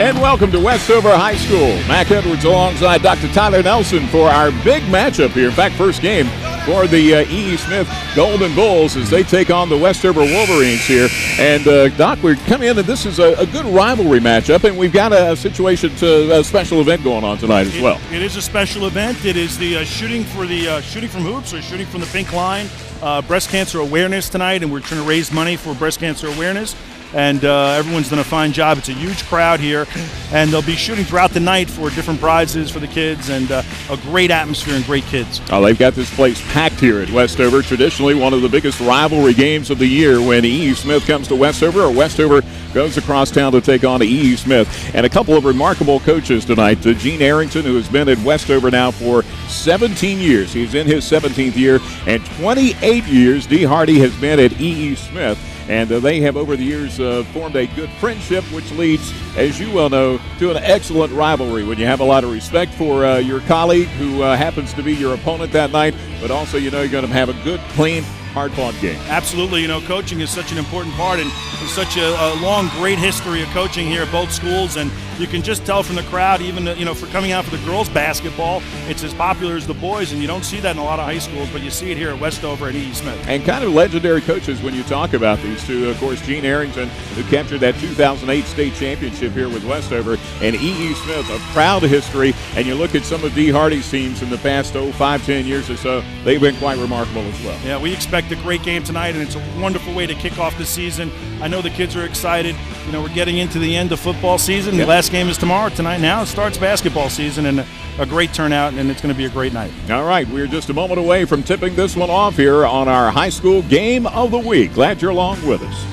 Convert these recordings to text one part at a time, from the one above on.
And welcome to Westover High School. Mac Edwards alongside Dr. Tyler Nelson for our big matchup here. In fact, first game for the E.E. Smith Golden Bulls as they take on the Westover Wolverines here. And, Doc, we're coming in, and this is a good rivalry matchup, and we've got a special event going on tonight as well. It is a special event. It is the shooting from hoops, or shooting from the pink line, breast cancer awareness tonight, and we're trying to raise money for breast cancer awareness. And everyone's done a fine job. It's a huge crowd here, and they'll be shooting throughout the night for different prizes for the kids, and a great atmosphere and great kids. Oh, they've got this place packed here at Westover. Traditionally, one of the biggest rivalry games of the year when E.E. Smith comes to Westover, or Westover goes across town to take on E.E. Smith. And a couple of remarkable coaches tonight. Gene Arrington, who has been at Westover now for 17 years. He's in his 17th year, and 28 years D. Hardy has been at E.E. Smith. And they have, over the years, formed a good friendship, which leads, as you well know, to an excellent rivalry when you have a lot of respect for your colleague who happens to be your opponent that night, but also you know you're going to have a good, clean, hard-fought game. Absolutely. You know, coaching is such an important part, and there's such a long, great history of coaching here at both schools, and you can just tell from the crowd, even, for coming out for the girls' basketball, it's as popular as the boys, and you don't see that in a lot of high schools, but you see it here at Westover and E.E. Smith. And kind of legendary coaches when you talk about these two. Of course, Gene Arrington, who captured that 2008 state championship here with Westover, and E.E. Smith, a proud history. And you look at some of D. Hardy's teams in the past 5-10 years or so, they've been quite remarkable as well. Yeah, we expect a great game tonight, and it's a wonderful way to kick off the season. I know the kids are excited. We're getting into the end of football season. Yep. The last game is tomorrow. Tonight now starts basketball season, and a great turnout, and it's going to be a great night. All right, we're just a moment away from tipping this one off here on our high school game of the week. Glad you're along with us.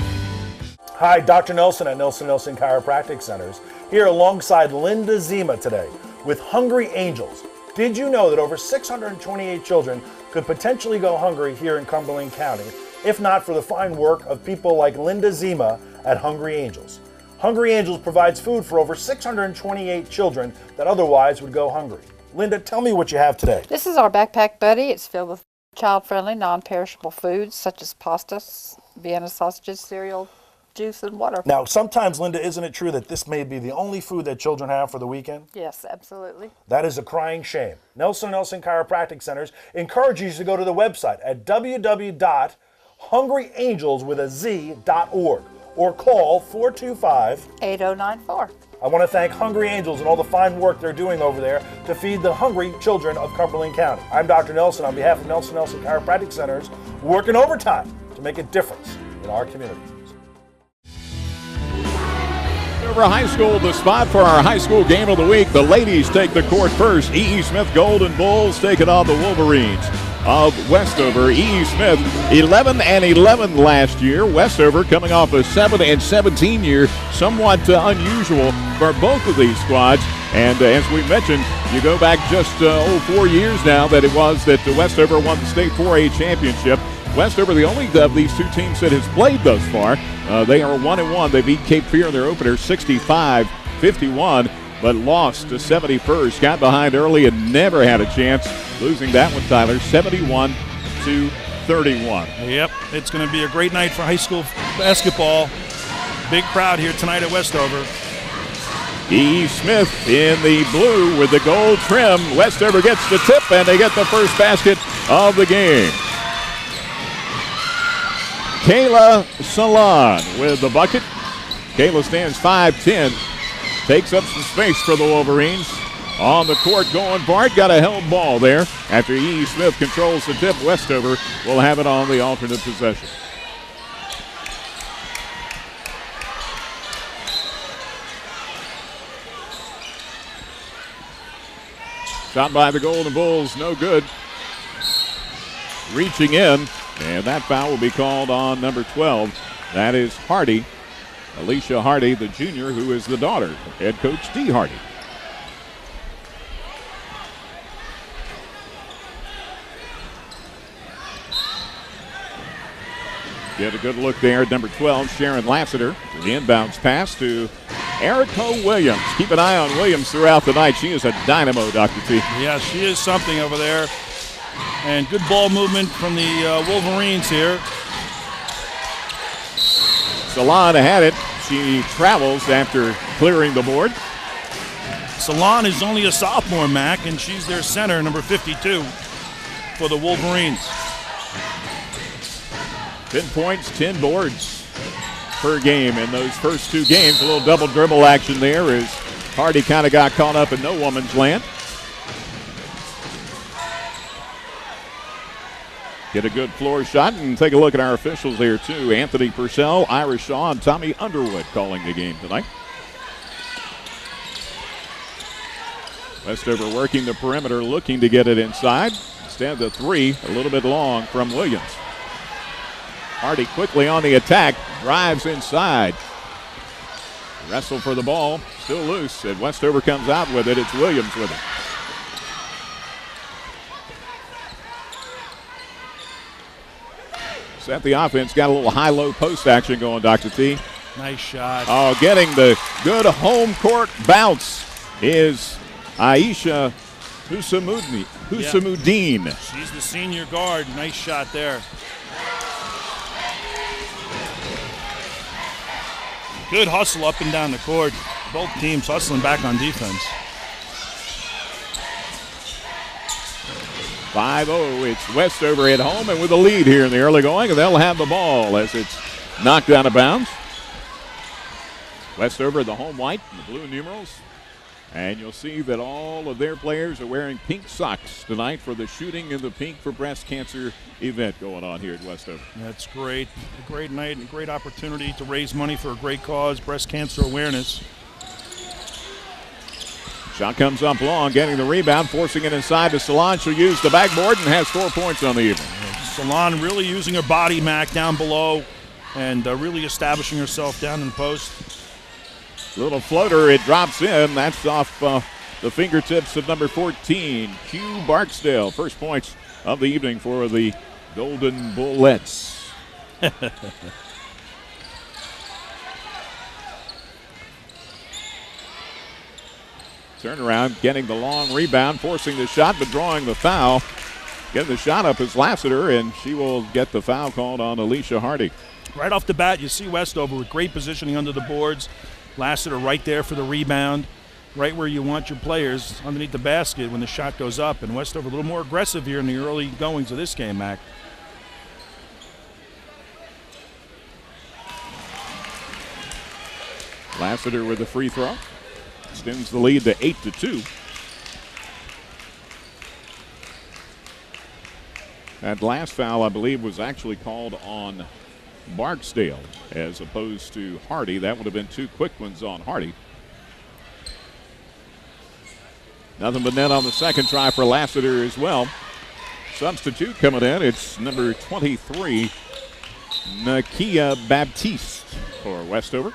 Hi, Dr. Nelson at Nelson Chiropractic Centers, here alongside Linda Zima today with Hungry Angels. Did you know that over 628 children could potentially go hungry here in Cumberland County, if not for the fine work of people like Linda Zima at Hungry Angels? Hungry Angels provides food for over 628 children that otherwise would go hungry. Linda, tell me what you have today. This is our Backpack Buddy. It's filled with child-friendly, non-perishable foods such as pastas, Vienna sausages, cereal, juice, and water. Now, sometimes, Linda, isn't it true that this may be the only food that children have for the weekend? Yes, absolutely. That is a crying shame. Nelson Chiropractic Centers encourages you to go to the website at www.hungryangels.org or call 425-8094. I want to thank Hungry Angels and all the fine work they're doing over there to feed the hungry children of Cumberland County. I'm Dr. Nelson on behalf of Nelson Chiropractic Centers, working overtime to make a difference in our community. Westover High School, the spot for our high school game of the week. The ladies take the court first. E.E. Smith Golden Bulls taking on the Wolverines of Westover. E.E. Smith 11-11 last year. Westover coming off a 7-17 year, somewhat unusual for both of these squads. And as we mentioned, you go back just 4 years now that it was that Westover won the state 4A championship. Westover, the only of these two teams that has played thus far. They are 1-1. They beat Cape Fear in their opener 65-51, but lost to 71st. Got behind early and never had a chance, losing that one, Tyler, 71-31. Yep, it's going to be a great night for high school basketball. Big crowd here tonight at Westover. E. Smith in the blue with the gold trim. Westover gets the tip, and they get the first basket of the game. Kayla Salon with the bucket. Kayla stands 5'10", takes up some space for the Wolverines. On the court going Bart, got a held ball there. After E. Smith controls the tip, Westover will have it on the alternate possession. Shot by the Golden Bulls, no good. Reaching in. And that foul will be called on number 12. That is Hardy, Alicia Hardy, the junior, who is the daughter of head coach D. Hardy. Get a good look there at number 12, Sharon Lassiter. The inbounds pass to Erica Williams. Keep an eye on Williams throughout the night. She is a dynamo, Dr. T. Yeah, she is something over there. And good ball movement from the Wolverines here. Salon had it. she travels after clearing the board. Salon is only a sophomore, Mac, and she's their center, number 52, for the Wolverines. 10 points, 10 boards per game in those first two games. A little double dribble action there as Hardy kind of got caught up in no woman's land. Get a good floor shot and take a look at our officials here too. Anthony Purcell, Ira Shaw, and Tommy Underwood calling the game tonight. Westover working the perimeter, looking to get it inside. Instead, the three a little bit long from Williams. Hardy quickly on the attack, drives inside. Wrestle for the ball, still loose, and Westover comes out with it. It's Williams with it. Set the offense, got a little high-low post action going, Dr. T. Nice shot. Oh, getting the good home court bounce is Aisha Husamuddin. She's the senior guard. Nice shot there. Good hustle up and down the court. Both teams hustling back on defense. 5-0, it's Westover at home and with a lead here in the early going, and they'll have the ball as it's knocked out of bounds. Westover, the home white, the blue numerals. And you'll see that all of their players are wearing pink socks tonight for the Shooting in the Pink for Breast Cancer event going on here at Westover. That's great. A great night and a great opportunity to raise money for a great cause, breast cancer awareness. Shot comes up long, getting the rebound, forcing it inside to Salon. She'll use the backboard and has 4 points on the evening. Salon really using her body, Mac, down below and really establishing herself down in the post. Little floater, it drops in. That's off the fingertips of number 14, Q Barksdale. First points of the evening for the Golden Bullets. Turnaround, getting the long rebound, forcing the shot, but drawing the foul. Getting the shot up is Lassiter, and she will get the foul called on Alicia Hardy. Right off the bat, you see Westover with great positioning under the boards. Lassiter right there for the rebound, right where you want your players, underneath the basket when the shot goes up. And Westover a little more aggressive here in the early goings of this game, Mac. Lassiter with the free throw. Extends the lead to 8-2. That last foul, I believe, was actually called on Barksdale as opposed to Hardy. That would have been 2 quick ones on Hardy. Nothing but net on the second try for Lassiter as well. Substitute coming in. It's number 23, Nakia Baptiste for Westover.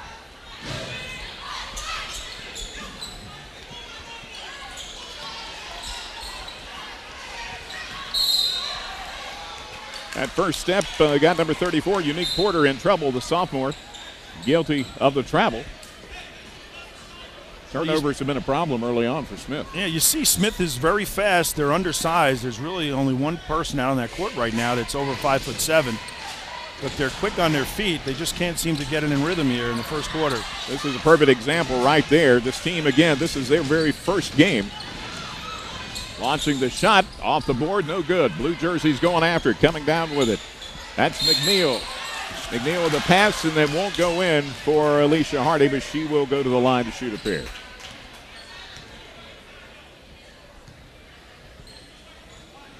That first step got number 34, Unique Porter, in trouble, the sophomore, guilty of the travel. Turnovers have been a problem early on for Smith. Yeah, you see Smith is very fast. They're undersized. There's really only one person out on that court right now that's over 5'7". But they're quick on their feet. They just can't seem to get it in rhythm here in the first quarter. This is a perfect example right there. This team, again, this is their very first game. Launching the shot off the board, no good. Blue jersey's going after it, coming down with it. That's McNeil. McNeil with the pass, and that won't go in for Alicia Hardy, but she will go to the line to shoot a pair.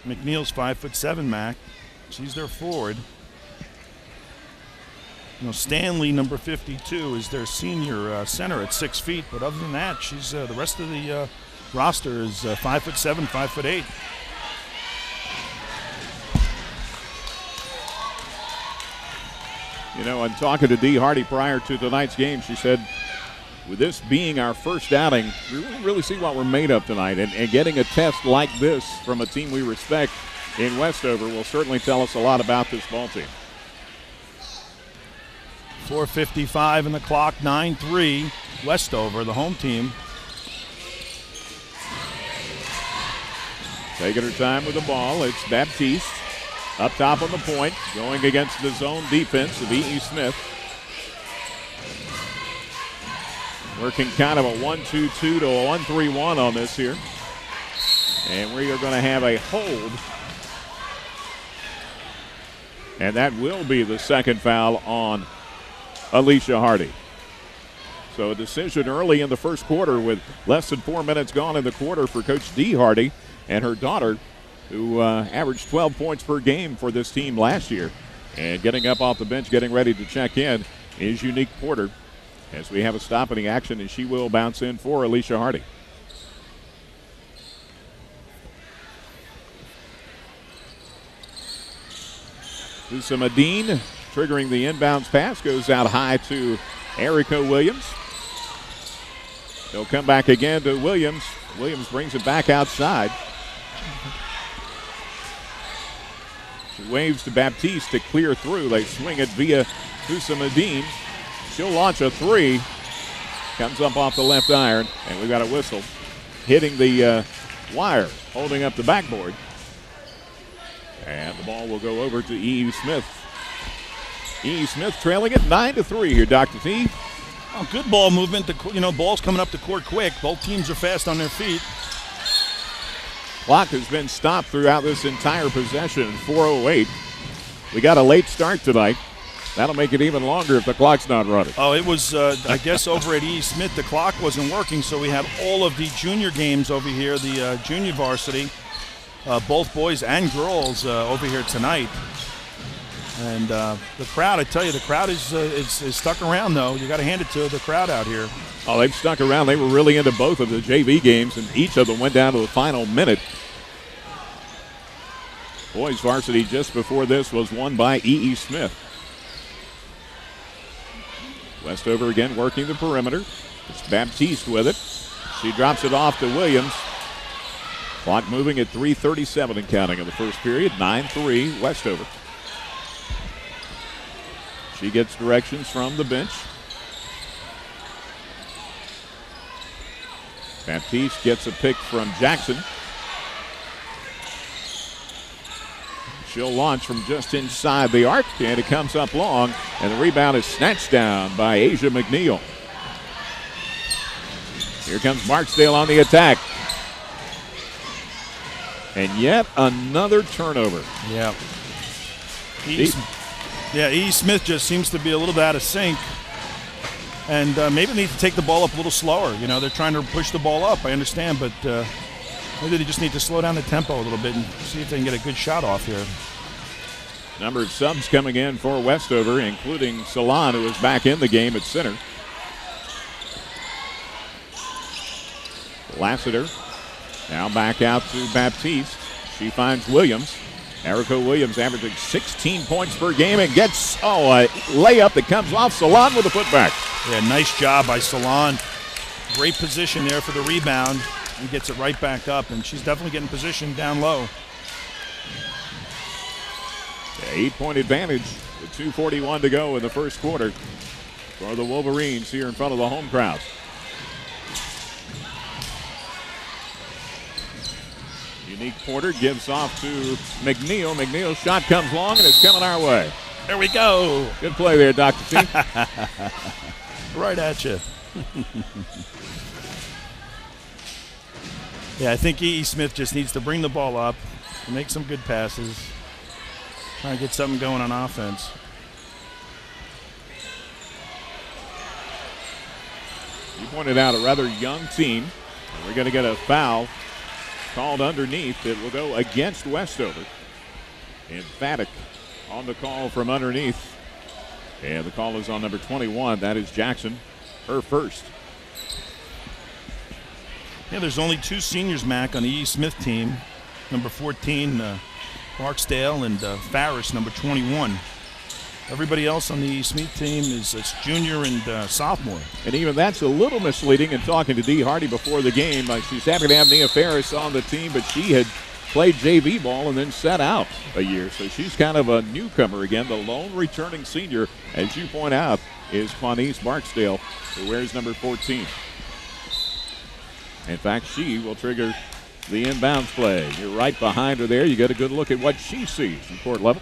McNeil's 5'7", Mac. She's their forward. You know, Stanley, number 52, is their senior center at 6 feet. But other than that, she's the rest of the roster is 5'7", 5'8". You know, I'm talking to Dee Hardy prior to tonight's game. She said, with this being our first outing, we really see what we're made of tonight. And getting a test like this from a team we respect in Westover will certainly tell us a lot about this ball team. 4:55 in the clock, 9-3. Westover, the home team. Taking her time with the ball, it's Baptiste. Up top on the point, going against the zone defense of E.E. Smith. Working kind of a 1-2-2 to a 1-3-1 on this here. And we are going to have a hold. And that will be the second foul on Alicia Hardy. So a decision early in the first quarter with less than 4 minutes gone in the quarter for Coach Dee Hardy and her daughter, who averaged 12 points per game for this team last year. And getting up off the bench, getting ready to check in, is Unique Porter, as we have a stop in the action, and she will bounce in for Alicia Hardy. Usama Dean triggering the inbounds pass, goes out high to Erica Williams. They'll come back again to Williams. Williams brings it back outside. She waves to Baptiste to clear through. They swing it via Usama Dean. She'll launch a three. Comes up off the left iron, and we've got a whistle. Hitting the wire, holding up the backboard. And the ball will go over to E.E. Smith. E.E. Smith trailing it 9-3 here, Dr. T. Oh, good ball movement. Ball's coming up the court quick. Both teams are fast on their feet. Clock has been stopped throughout this entire possession, 4:08. We got a late start tonight. That'll make it even longer if the clock's not running. Oh, it was, I guess, over at E. Smith, the clock wasn't working, so we had all of the junior games over here, the junior varsity, both boys and girls over here tonight. And the crowd, I tell you, the crowd is stuck around, though. You got to hand it to the crowd out here. Oh, they've stuck around. They were really into both of the JV games, and each of them went down to the final minute. Boys varsity just before this was won by E.E. Smith. Westover again working the perimeter. It's Baptiste with it. She drops it off to Williams. Clock moving at 3:37 and counting in the first period. 9-3 Westover. She gets directions from the bench. Baptiste gets a pick from Jackson. She'll launch from just inside the arc, and it comes up long, and the rebound is snatched down by Asia McNeil. Here comes Barksdale on the attack. And yet another turnover. Yeah. E. Smith just seems to be a little bit out of sync. And maybe they need to take the ball up a little slower. They're trying to push the ball up, I understand, but maybe they just need to slow down the tempo a little bit and see if they can get a good shot off here. Number of subs coming in for Westover, including Salon, who is back in the game at center. Lassiter now back out to Baptiste. She finds Williams. Erica Williams averaging 16 points per game and gets a layup that comes off Salon with a putback. Yeah, nice job by Salon. Great position there for the rebound. He gets it right back up, and she's definitely getting positioned down low. 8-point advantage with 2:41 to go in the first quarter for the Wolverines here in front of the home crowd. Unique Porter gives off to McNeil. McNeil's shot comes long, and it's coming our way. There we go. Good play there, Dr. T. Right at you. Yeah, I think E.E. Smith just needs to bring the ball up, make some good passes, try to get something going on offense. You pointed out a rather young team. We're going to get a foul called underneath. It will go against Westover. Emphatic on the call from underneath. And the call is on number 21. That is Jackson, her first. Yeah, there's only two seniors, Mac, on the E. Smith team. Number 14, Barksdale, and Farris, number 21. Everybody else on the E. Smith team is junior and sophomore. And even that's a little misleading. In talking to Dee Hardy before the game, she's happy to have Nia Farris on the team, but she had played JV ball and then sat out a year. So she's kind of a newcomer again. The lone returning senior, as you point out, is Quanice Barksdale, who wears number 14. In fact, she will trigger the inbounds play. You're right behind her there. You get a good look at what she sees from court level.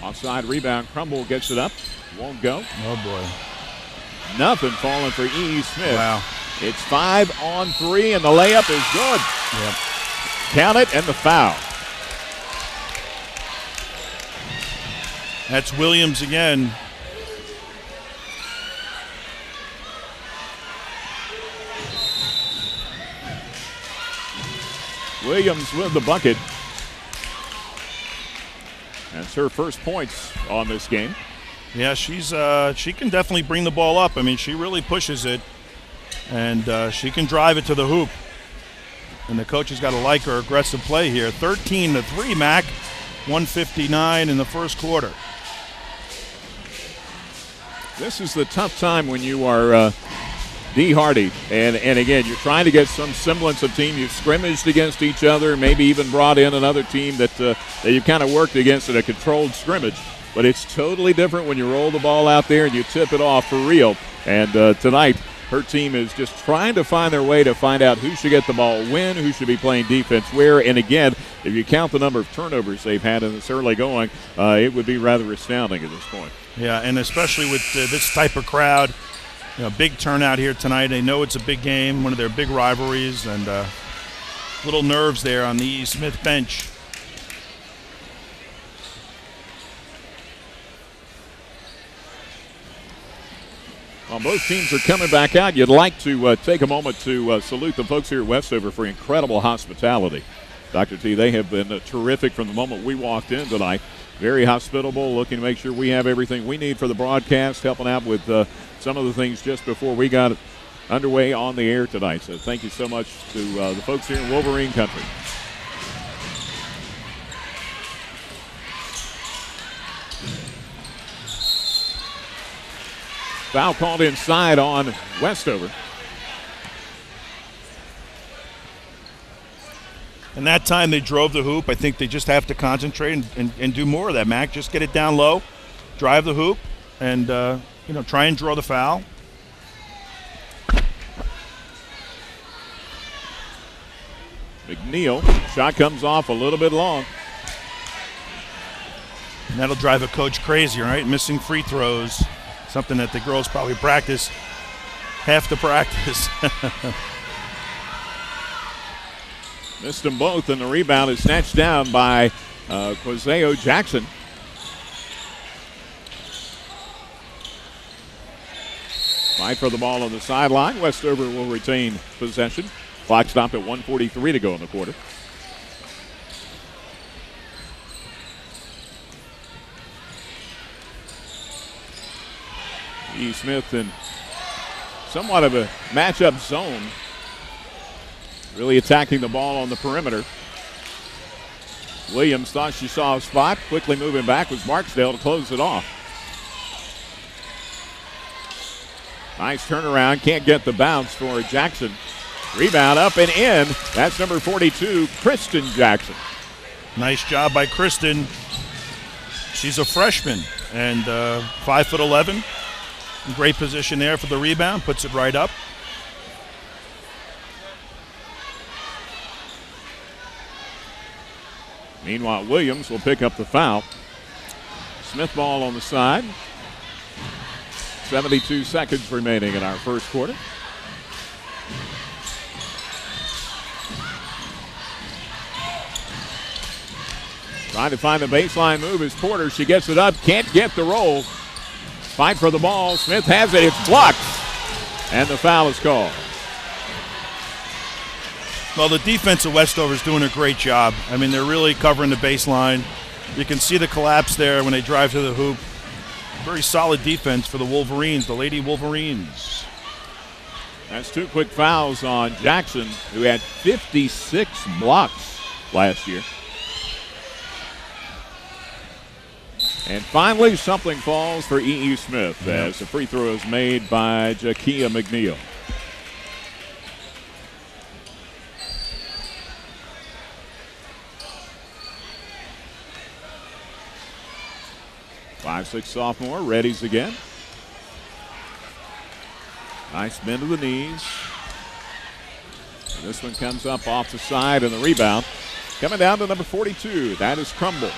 Offside rebound. Crumble gets it up. Won't go. Oh, boy. Nothing falling for E.E. Smith. Wow. It's 5 on 3, and the layup is good. Yep. Count it, and the foul. That's Williams again. Williams with the bucket. That's her first points on this game. Yeah, she can definitely bring the ball up. I mean, she really pushes it, and she can drive it to the hoop. And the coach has got to like her aggressive play here. 13-3, Mac. 1:59 in the first quarter. This is the tough time when you are D. Hardy. And again, you're trying to get some semblance of team. You've scrimmaged against each other, maybe even brought in another team that you kind of worked against in a controlled scrimmage. But it's totally different when you roll the ball out there and you tip it off for real. And tonight, her team is just trying to find their way to find out who should get the ball when, who should be playing defense where. And again, if you count the number of turnovers they've had in this early going, it would be rather astounding at this point. Yeah, and especially with this type of crowd, big turnout here tonight. They know it's a big game, one of their big rivalries, and little nerves there on the E. Smith bench. Well, both teams are coming back out. You'd like to take a moment to salute the folks here at Westover for incredible hospitality. Dr. T, they have been terrific from the moment we walked in tonight. Very hospitable, looking to make sure we have everything we need for the broadcast, helping out with some of the things just before we got underway on the air tonight. So thank you so much to the folks here in Wolverine Country. Foul called inside on Westover. And that time they drove the hoop. I think they just have to concentrate and do more of that, Mac. Just get it down low, drive the hoop, and try and draw the foul. McNeil, shot comes off a little bit long. And that'll drive a coach crazy, right? Missing free throws, something that the girls probably practice half the practice. Missed them both, and the rebound is snatched down by Quazeo Jackson. Fight for the ball on the sideline. Westover will retain possession. Clock stopped at 1:43 to go in the quarter. E. Smith in somewhat of a matchup zone. Really attacking the ball on the perimeter. Williams thought she saw a spot. Quickly moving back was Marksdale to close it off. Nice turnaround. Can't get the bounce for Jackson. Rebound up and in. That's number 42, Kristen Jackson. Nice job by Kristen. She's a freshman and 5'11". Great position there for the rebound. Puts it right up. Meanwhile, Williams will pick up the foul. Smith ball on the side. 72 seconds remaining in our first quarter. Trying to find the baseline move is Porter. She gets it up, can't get the roll. Fight for the ball. Smith has it. It's blocked. And the foul is called. Well, the defense of Westover is doing a great job. I mean, they're really covering the baseline. You can see the collapse there when they drive to the hoop. Very solid defense for the Wolverines, the Lady Wolverines. That's two quick fouls on Jackson, who had 56 blocks last year. And finally, something falls for E.E. Smith as the free throw is made by Jakia McNeil. Five-six sophomore, readies again. Nice bend to the knees. And this one comes up off the side, and the rebound coming down to number 42. That is Crumble.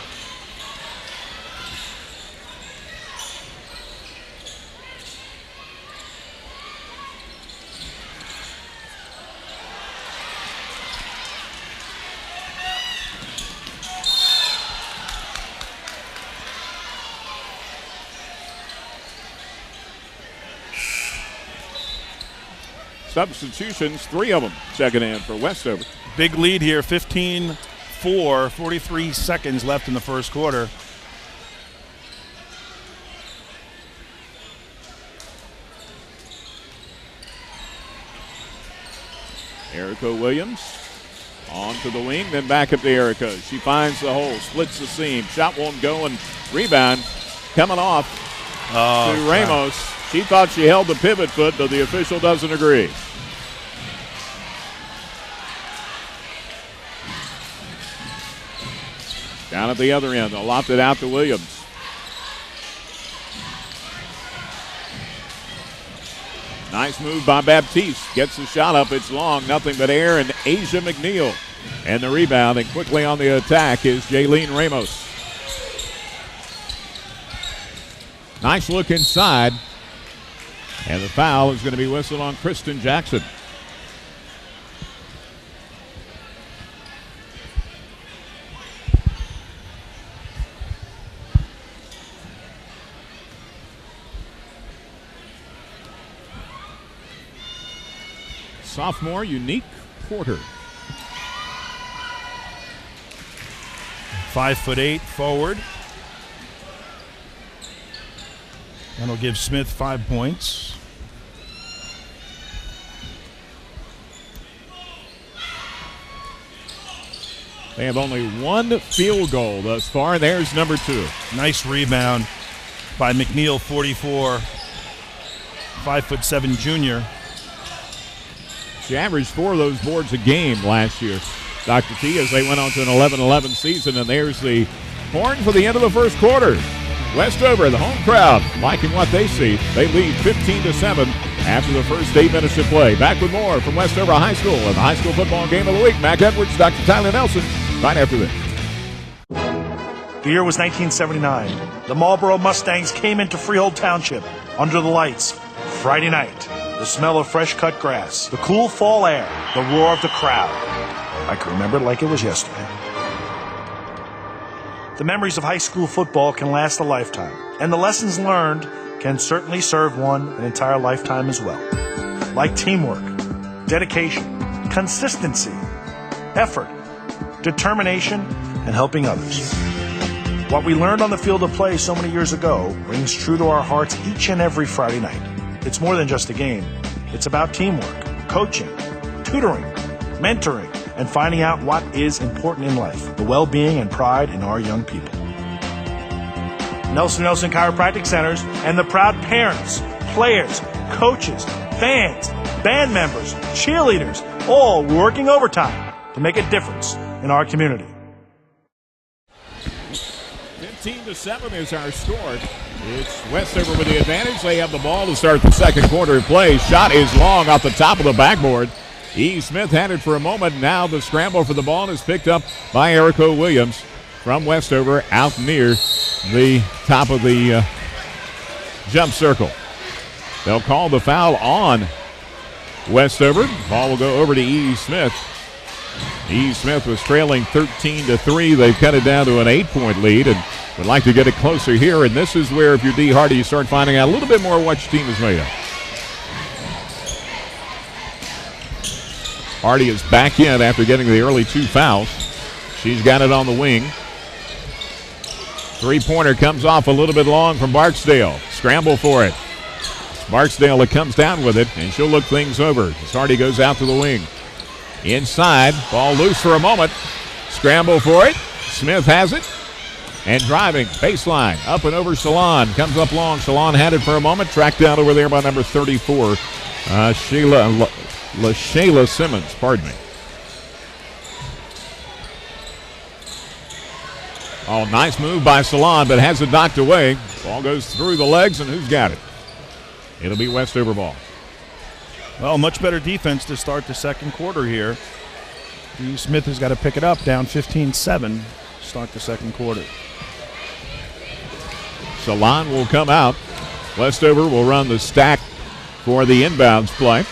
Substitutions, 3 of them checking in for Westover. Big lead here, 15-4, 43 seconds left in the first quarter. Erica Williams on to the wing, then back up to Erica. She finds the hole, splits the seam. Shot won't go, and rebound coming off to Ramos. She thought she held the pivot foot, but the official doesn't agree. Down at the other end, they'll loft it out to Williams. Nice move by Baptiste. Gets the shot up. It's long. Nothing but air. And Asia McNeil. And the rebound. And quickly on the attack is Jaylene Ramos. Nice look inside. And the foul is going to be whistled on Kristen Jackson. Sophomore Unique Porter. 5'8" forward. That'll give Smith 5 points. They have only 1 field goal thus far. There's number 2. Nice rebound by McNeil, 44. 5'7" junior. She averaged 4 of those boards a game last year, Dr. T, as they went on to an 11-11 season. And there's the horn for the end of the first quarter. Westover, the home crowd, liking what they see. They lead 15-7 after the first 8 minutes of play. Back with more from Westover High School and the high school football game of the week. Mac Edwards, Dr. Tyler Nelson, right after this. The year was 1979. The Marlboro Mustangs came into Freehold Township under the lights Friday night. The smell of fresh-cut grass, the cool fall air, the roar of the crowd. I can remember it like it was yesterday. The memories of high school football can last a lifetime, and the lessons learned can certainly serve one an entire lifetime as well. Like teamwork, dedication, consistency, effort, determination, and helping others. What we learned on the field of play so many years ago rings true to our hearts each and every Friday night. It's more than just a game. It's about teamwork, coaching, tutoring, mentoring, and finding out what is important in life, the well-being and pride in our young people. Nelson Chiropractic Centers and the proud parents, players, coaches, fans, band members, cheerleaders, all working overtime to make a difference in our community. 15-7 is our score. It's Westover with the advantage. They have the ball to start the second quarter of play. Shot is long off the top of the backboard. E. Smith had it for a moment. Now the scramble for the ball is picked up by Erica Williams from Westover out near the top of the jump circle. They'll call the foul on Westover. Ball will go over to E. Smith. E. Smith was trailing 13-3. They've cut it down to an 8-point lead and would like to get it closer here. And this is where, if you're D. Hardy, you start finding out a little bit more what your team is made of. Hardy is back in after getting the early 2 fouls. She's got it on the wing. 3-pointer comes off a little bit long from Barksdale. Scramble for it. It's Barksdale that comes down with it, and she'll look things over as Hardy goes out to the wing. Inside, ball loose for a moment. Scramble for it. Smith has it. And driving, baseline, up and over Salon. Comes up long. Salon had it for a moment. Tracked down over there by number 34, Shayla Simmons, pardon me. Oh, nice move by Salon, but has it knocked away. Ball goes through the legs, and who's got it? It'll be Westover ball. Well, much better defense to start the second quarter here. E. Smith has got to pick it up, down 15-7, start the second quarter. Salon will come out. Westover will run the stack for the inbounds play.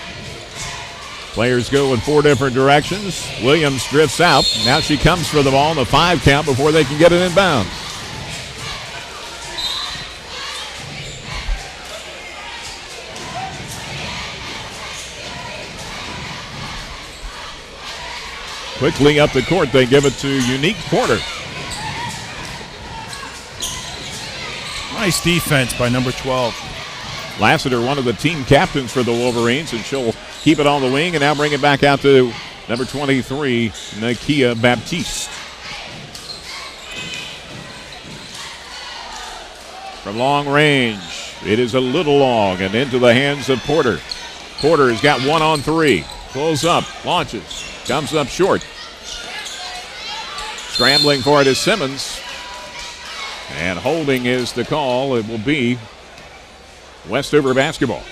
Players go in 4 different directions. Williams drifts out. Now she comes for the ball in the 5 count before they can get it inbounds. Quickly up the court, they give it to Unique Porter. Nice defense by number 12. Lassiter, one of the team captains for the Wolverines, and she'll keep it on the wing and now bring it back out to number 23, Nakia Baptiste. From long range, it is a little long and into the hands of Porter. Porter has got 1 on 3. Pulls up, launches, comes up short. Scrambling for it is Simmons. And holding is the call. It will be Westover basketball.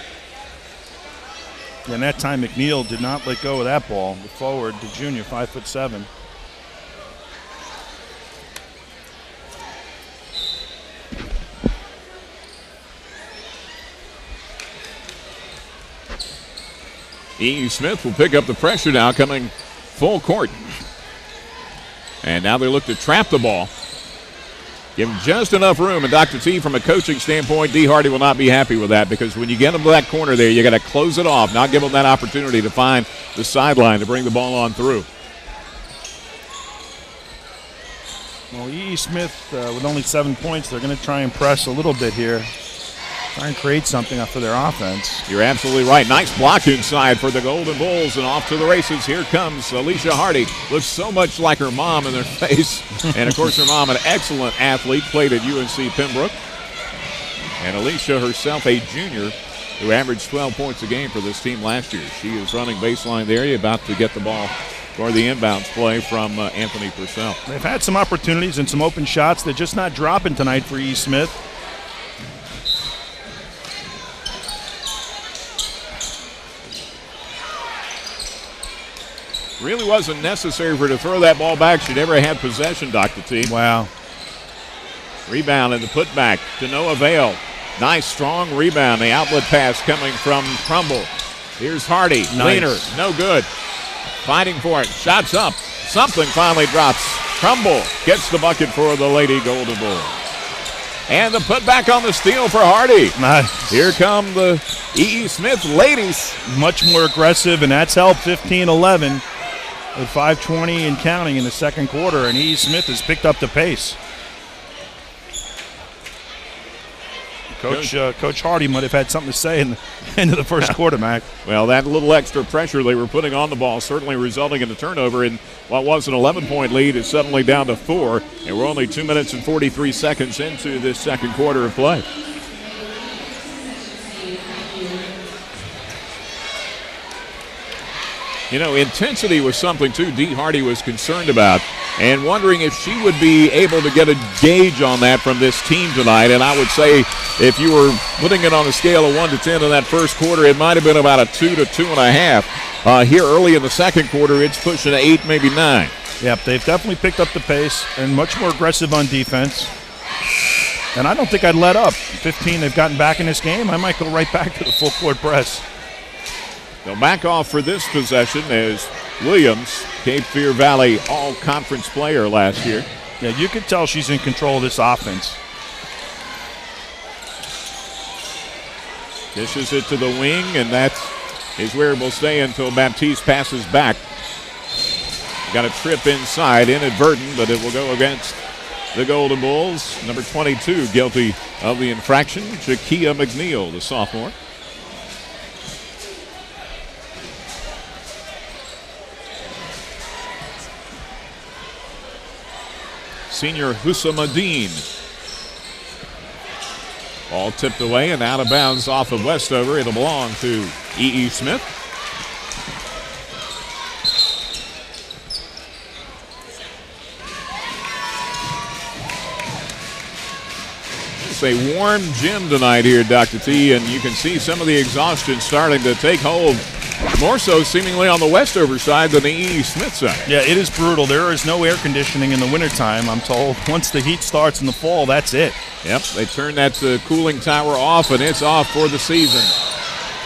And that time McNeil did not let go of that ball. The forward, the junior, 5'7". E. Smith will pick up the pressure now, coming full court. And now they look to trap the ball. Give him just enough room. And Dr. T, from a coaching standpoint, D. Hardy will not be happy with that, because when you get him to that corner there, you got to close it off, not give him that opportunity to find the sideline to bring the ball on through. Well, E. Smith, with only 7 points, they're going to try and press a little bit here. Try and create something for their offense. You're absolutely right. Nice block inside for the Golden Bulls, and off to the races. Here comes Alicia Hardy. Looks so much like her mom in their face. And, of course, her mom, an excellent athlete, played at UNC Pembroke. And Alicia herself, a junior, who averaged 12 points a game for this team last year. She is running baseline area, about to get the ball for the inbounds play from Anthony Purcell. They've had some opportunities and some open shots. They're just not dropping tonight for E. Smith. Really wasn't necessary for her to throw that ball back. She never had possession, Dr. T. Wow. Rebound and the putback to no avail. Nice, strong rebound. The outlet pass coming from Trumbull. Here's Hardy. Nice. Leaner, no good. Fighting for it. Shots up. Something finally drops. Trumbull gets the bucket for the Lady Golden Bulls. And the putback on the steal for Hardy. Nice. Here come the E.E. Smith ladies. Much more aggressive, and that's helped 15-11. With 5:20 and counting in the second quarter, and E. Smith has picked up the pace. Coach Hardy might have had something to say in the end of the first quarter, Mac. Well, that little extra pressure they were putting on the ball certainly resulting in a turnover, and what was an 11-point lead is suddenly down to 4, and we're only 2 minutes and 43 seconds into this second quarter of play. You know, intensity was something, too, Dee Hardy was concerned about, and wondering if she would be able to get a gauge on that from this team tonight. And I would say if you were putting it on a scale of 1 to 10 in that first quarter, it might have been about a 2 to 2.5. Here early in the second quarter, it's pushing 8, maybe 9. Yep, they've definitely picked up the pace and much more aggressive on defense. And I don't think I'd let up. 15 they've gotten back in this game. I might go right back to the full court press. They'll back off for this possession as Williams, Cape Fear Valley all-conference player last year. Yeah, you can tell she's in control of this offense. Dishes it to the wing, and that is where it will stay until Baptiste passes back. Got a trip inside, inadvertent, but it will go against the Golden Bulls. Number 22 guilty of the infraction, Jakia McNeil, the sophomore. Senior Hussamadeen. Ball tipped away and out of bounds off of Westover. It'll belong to E.E. Smith. It's a warm gym tonight here, Dr. T, and you can see some of the exhaustion starting to take hold. More so seemingly on the Westover side than the E.E. Smith side. Yeah, it is brutal. There is no air conditioning in the wintertime, I'm told. Once the heat starts in the fall, that's it. Yep, they turn that cooling tower off, and it's off for the season.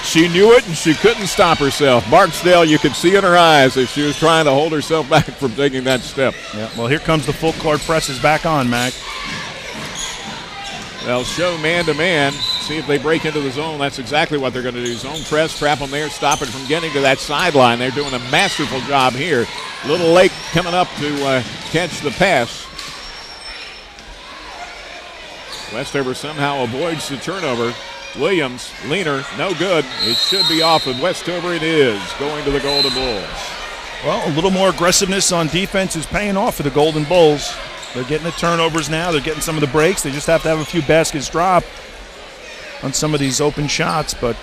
She knew it, and she couldn't stop herself. Barksdale, you could see in her eyes as she was trying to hold herself back from taking that step. Yeah, well, here comes the full court presses back on, Mac. They'll show man-to-man, see if they break into the zone. That's exactly what they're going to do. Zone press, trap them there, stop it from getting to that sideline. They're doing a masterful job here Little late coming up to catch the pass. Westover somehow avoids the turnover. Williams, leaner, no good. It should be off of Westover. It is going to the Golden Bulls. Well, a little more aggressiveness on defense is paying off for the Golden Bulls. They're getting the turnovers now. They're getting some of the breaks. They just have to have a few baskets drop on some of these open shots, but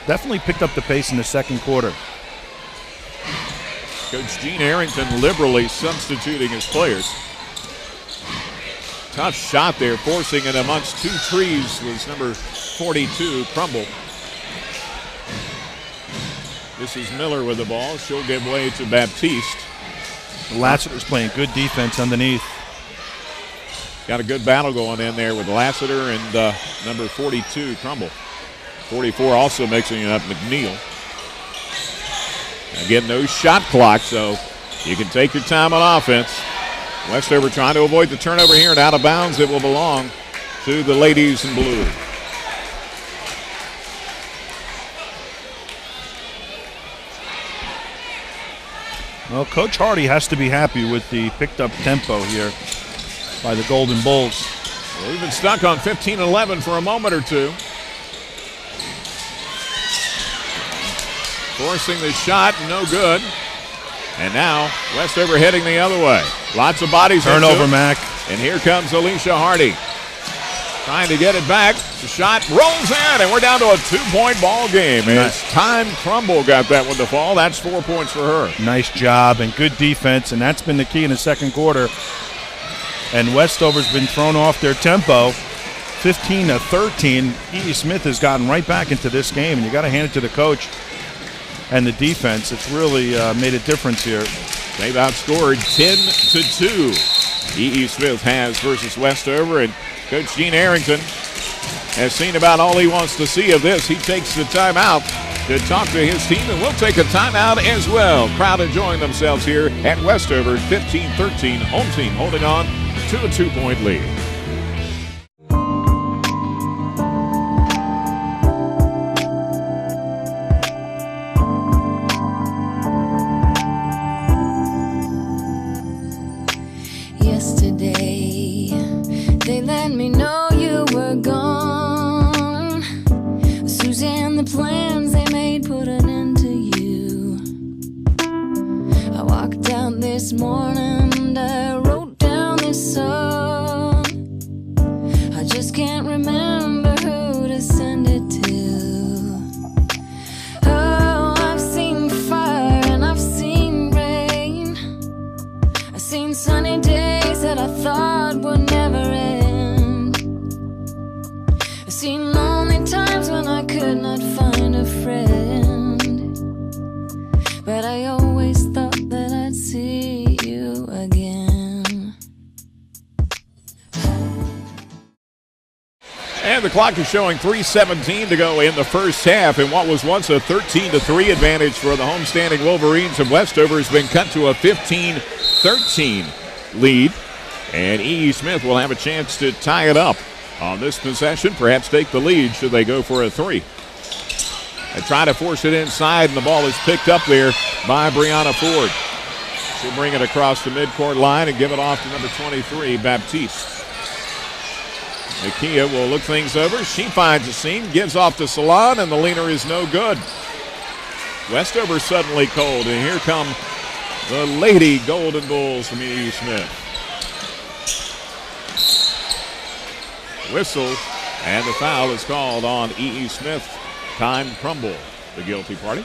definitely picked up the pace in the second quarter. Coach Gene Arrington liberally substituting his players. Tough shot there, forcing it amongst two trees was number 42, Crumble. This is Miller with the ball. She'll give way to Baptiste. Lassiter's playing good defense underneath. Got a good battle going in there with Lassiter and number 42, Crumble. 44 also mixing it up, McNeil. Again, no shot clock, so you can take your time on offense. Westover trying to avoid the turnover here, and out of bounds it will belong to the ladies in blue. Well, Coach Hardy has to be happy with the picked up tempo here by the Golden Bulls. Well, we've been stuck on 15-11 for a moment or two. Forcing the shot, no good. And now Westover heading the other way. Lots of bodies. Turnover, Mac. And here comes Alicia Hardy. Trying to get it back. The shot rolls in, and we're down to a 2-point ball game. As Time Crumble got that one to fall. That's 4 points for her. Nice job and good defense, and that's been the key in the second quarter. And Westover's been thrown off their tempo. 15-13. E.E. Smith has gotten right back into this game, and you got to hand it to the coach and the defense. It's really made a difference here. They've outscored 10-2. E.E. Smith has versus Westover, and Coach Gene Arrington has seen about all he wants to see of this. He takes the timeout to talk to his team, and we'll take a timeout as well. Crowd enjoying themselves here at Westover. 15-13, home team holding on to a 2-point lead. Yesterday, they let me know you were gone. Suzanne, the plans they made put an end to you. I walked out this morning and I wrote down this song. I just can't remember who to send it to. Oh, I've seen fire and I've seen rain. I've seen sunny days that I thought would never end. I've seen lonely times when I could not find a friend. But I always thought that I'd see you again. And the clock is showing 3:17 to go in the first half, and what was once a 13-3 advantage for the homestanding Wolverines of Westover has been cut to a 15-13 lead. And E.E. Smith will have a chance to tie it up on this possession, perhaps take the lead should they go for a three. They try to force it inside, and the ball is picked up there by Brianna Ford. She'll bring it across the midcourt line and give it off to number 23, Baptiste. Nakia will look things over. She finds a seam, gives off to Salon, and the leaner is no good. Westover suddenly cold, and here come the Lady Golden Bulls from E.E. Smith. Whistle, and the foul is called on E.E. Smith. Time Crumble, the guilty party.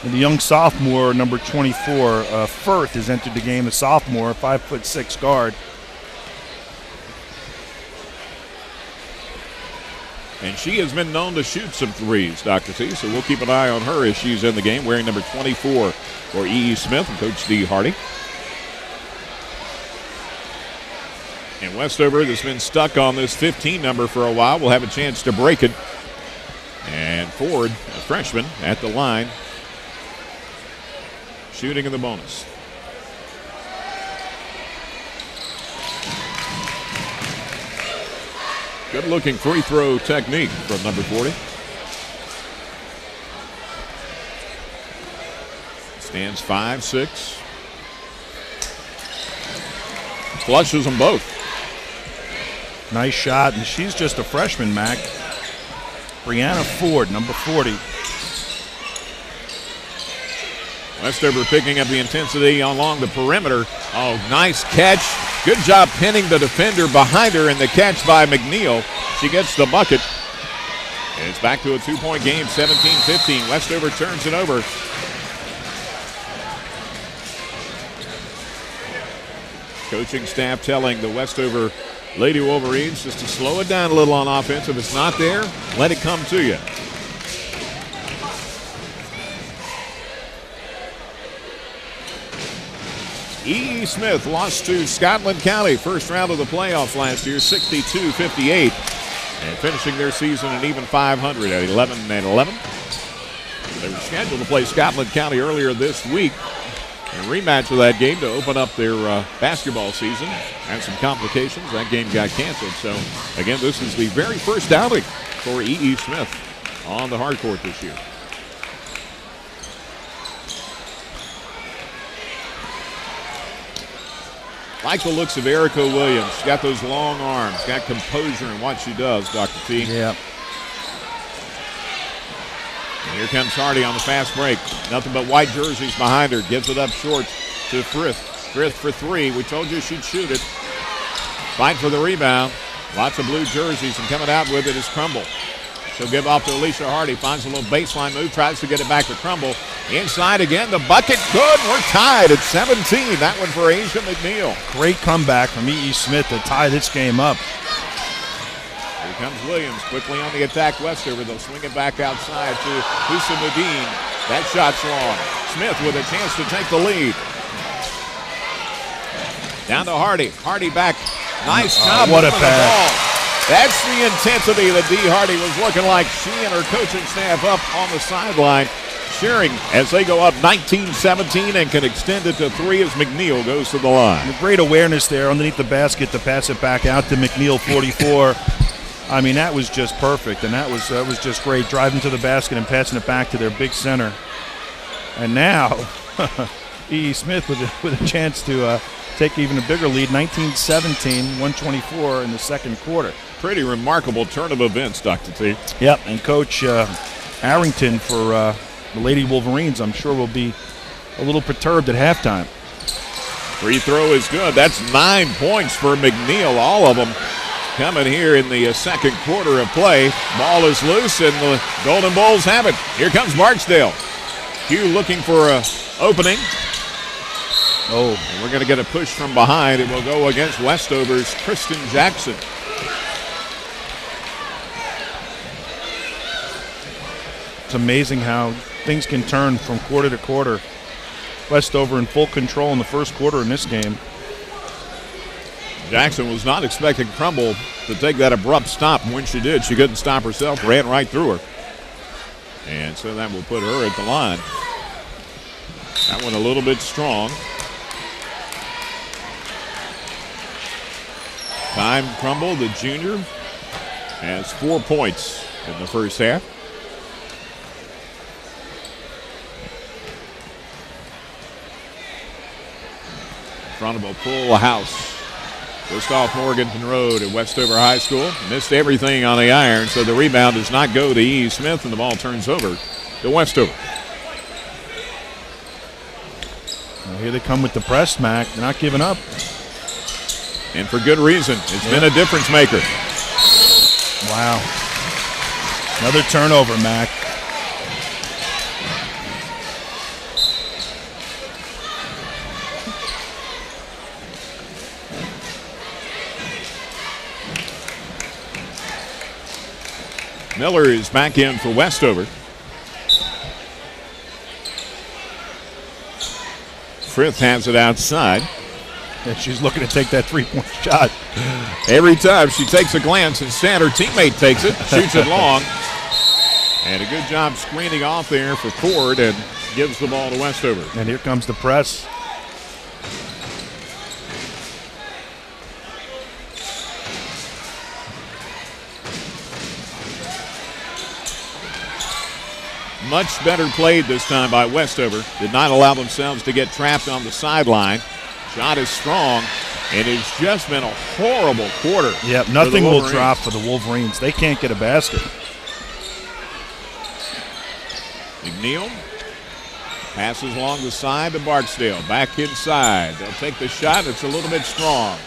And the young sophomore, number 24, Firth, has entered the game. A sophomore, 5'6" guard. And she has been known to shoot some threes, Dr. T, so we'll keep an eye on her as she's in the game, wearing number 24 for E.E. Smith and Coach D. Hardy. And Westover that's been stuck on this 15 number for a while will have a chance to break it. And Ford, a freshman, at the line, shooting in the bonus. Good-looking free throw technique from number 40. Stands 5'6", flushes them both. Nice shot, and she's just a freshman, Mac. Brianna Ford, number 40. Westover picking up the intensity along the perimeter. Oh, nice catch. Good job pinning the defender behind her, and the catch by McNeil. She gets the bucket. And it's back to a 2-point game, 17-15. Westover turns it over. Coaching staff telling the Westover Lady Wolverines just to slow it down a little on offense. If it's not there, let it come to you. E.E. Smith lost to Scotland County first round of the playoffs last year, 62-58. And finishing their season an even 500 at 11-11. They were scheduled to play Scotland County earlier this week. A rematch of that game to open up their basketball season. Had some complications. That game got canceled. So, again, this is the very first outing for E.E. Smith on the hard court this year. Like the looks of Erica Williams. She's got those long arms. Got composure in what she does, Dr. T. Yeah. And here comes Hardy on the fast break. Nothing but white jerseys behind her. Gives it up short to Frith. Frith for three. We told you she'd shoot it. Fight for the rebound. Lots of blue jerseys, and coming out with it is Crumble. She'll give off to Alicia Hardy. Finds a little baseline move. Tries to get it back to Crumble. Inside again. The bucket. Good. We're tied at 17. That one for Asia McNeil. Great comeback from E.E. Smith to tie this game up. Here comes Williams quickly on the attack. Westover. They'll swing it back outside to Husamuddin. That shot's long. Smith with a chance to take the lead. Down to Hardy. Hardy back. Nice job. What a moving pass. the ball. That's the intensity that Dee Hardy was looking like. She and her coaching staff up on the sideline, cheering as they go up 19-17 and can extend it to three as McNeil goes to the line. Great awareness there underneath the basket to pass it back out to McNeil, 44. I mean, that was just perfect, and that was just great, driving to the basket and passing it back to their big center. And now, E.E. Smith with a chance to take even a bigger lead, 19-17, 124 in the second quarter. Pretty remarkable turn of events, Dr. T. Yep, and Coach Harrington for the Lady Wolverines, I'm sure, will be a little perturbed at halftime. Free throw is good. That's 9 points for McNeil, all of them coming here in the second quarter of play. Ball is loose, and the Golden Bulls have it. Here comes Barksdale. Hugh looking for an opening. Oh, and we're going to get a push from behind. It will go against Westover's Kristen Jackson. It's amazing how things can turn from quarter to quarter. Westover in full control in the first quarter in this game. Jackson was not expecting Crumble to take that abrupt stop. When she did, she couldn't stop herself, ran right through her. And so that will put her at the line. That one a little bit strong. Time Crumble, the junior, has 4 points in the first half. In front of a full house. Just off Morganton Road at Westover High School. Missed everything on the iron, so the rebound does not go to E.E. Smith, and the ball turns over to Westover. Well, here they come with the press, Mac. They're not giving up. And for good reason. It's been a difference maker. Wow. Another turnover, Mac. Miller is back in for Westover. Frith has it outside. And she's looking to take that three-point shot. Every time she takes a glance, instead her teammate takes it, shoots it long. And a good job screening off there for Ford and gives the ball to Westover. And here comes the press. Much better played this time by Westover. Did not allow themselves to get trapped on the sideline. Shot is strong. And it's just been a horrible quarter. Yep, nothing will drop for the Wolverines. They can't get a basket. McNeil passes along the side to Barksdale. Back inside. They'll take the shot. It's a little bit strong.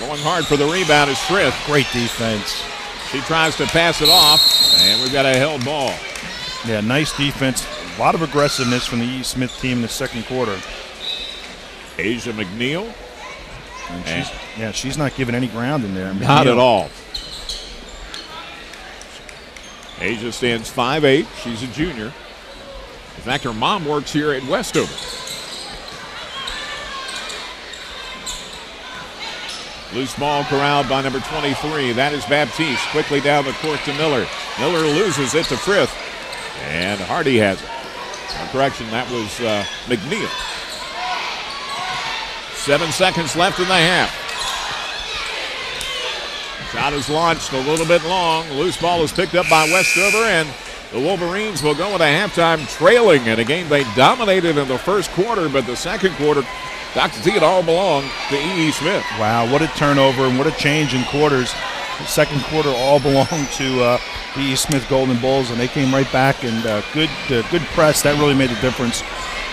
Going hard for the rebound is Frith. Great defense. She tries to pass it off, and we've got a held ball. Yeah, nice defense. A lot of aggressiveness from the E. Smith team in the second quarter. Asia McNeil. And she's not giving any ground in there. Not at all. Asia stands 5'8". She's a junior. In fact, her mom works here at Westover. Loose ball corralled by number 23. That is Baptiste. Quickly down the court to Miller. Miller loses it to Frith. And Hardy has it. Correction, that was McNeil. 7 seconds left in the half. Shot is launched a little bit long. Loose ball is picked up by Westover, and the Wolverines will go into halftime trailing in a game they dominated in the first quarter, but the second quarter, Dr. T, it all belonged to E.E. Smith. Wow, what a turnover and what a change in quarters. The second quarter all belonged to the E.E. Smith Golden Bulls, and they came right back, and good press. That really made the difference.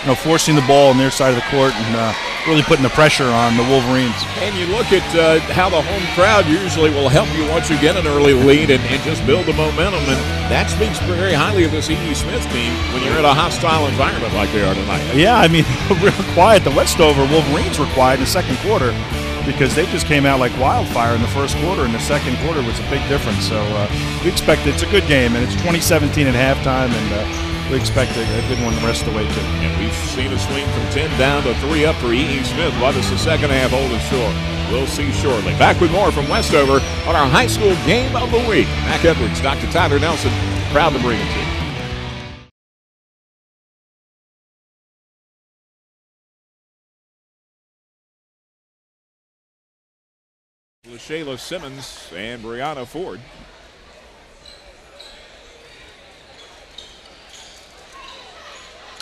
You know, forcing the ball on their side of the court and really putting the pressure on the Wolverines. And you look at how the home crowd usually will help you once you get an early lead and just build the momentum, and that speaks very highly of this E.E. Smith team when you're in a hostile environment like they are tonight. Yeah, I mean, real quiet. The Westover Wolverines were quiet in the second quarter because they just came out like wildfire in the first quarter, and the second quarter was a big difference. So we expect it's a good game, and it's 2017 at halftime, and we expect a good one the rest of the way, too. And we've seen a swing from 10 down to 3 up for E.E. Smith. What does the second half hold in store? We'll see shortly. Back with more from Westover on our high school game of the week. Mac Edwards, Dr. Tyler Nelson, proud to bring it to you. LaShayla Simmons and Brianna Ford.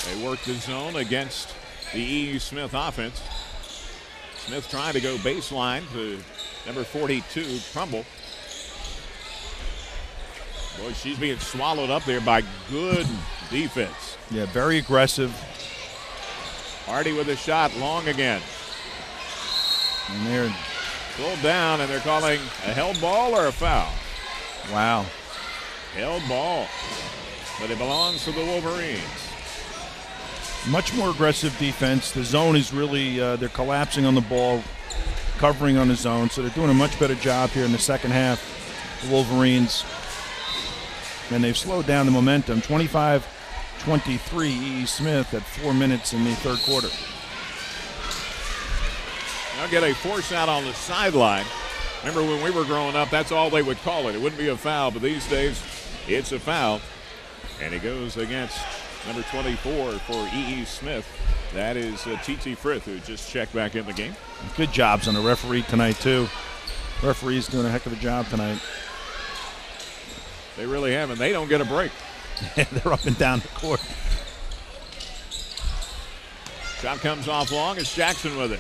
They work the zone against the E.E. Smith offense. Smith trying to go baseline to number 42, Trumbull. Boy, she's being swallowed up there by good defense. Yeah, very aggressive. Hardy with a shot, long again. And they're pulled down, and they're calling a held ball or a foul. Wow. Held ball, but it belongs to the Wolverines. Much more aggressive defense. The zone is really, they're collapsing on the ball, covering on the zone, so they're doing a much better job here in the second half, the Wolverines. And they've slowed down the momentum. 25-23 E.E. Smith at 4 minutes in the third quarter. They'll get a force out on the sideline. Remember when we were growing up, that's all they would call it. It wouldn't be a foul, but these days it's a foul. And it goes against number 24 for E.E. Smith. That is T.T. Frith, who just checked back in the game. Good jobs on the referee tonight, too. Referee's doing a heck of a job tonight. They really have, and they don't get a break. They're up and down the court. Shot comes off long. It's Jackson with it.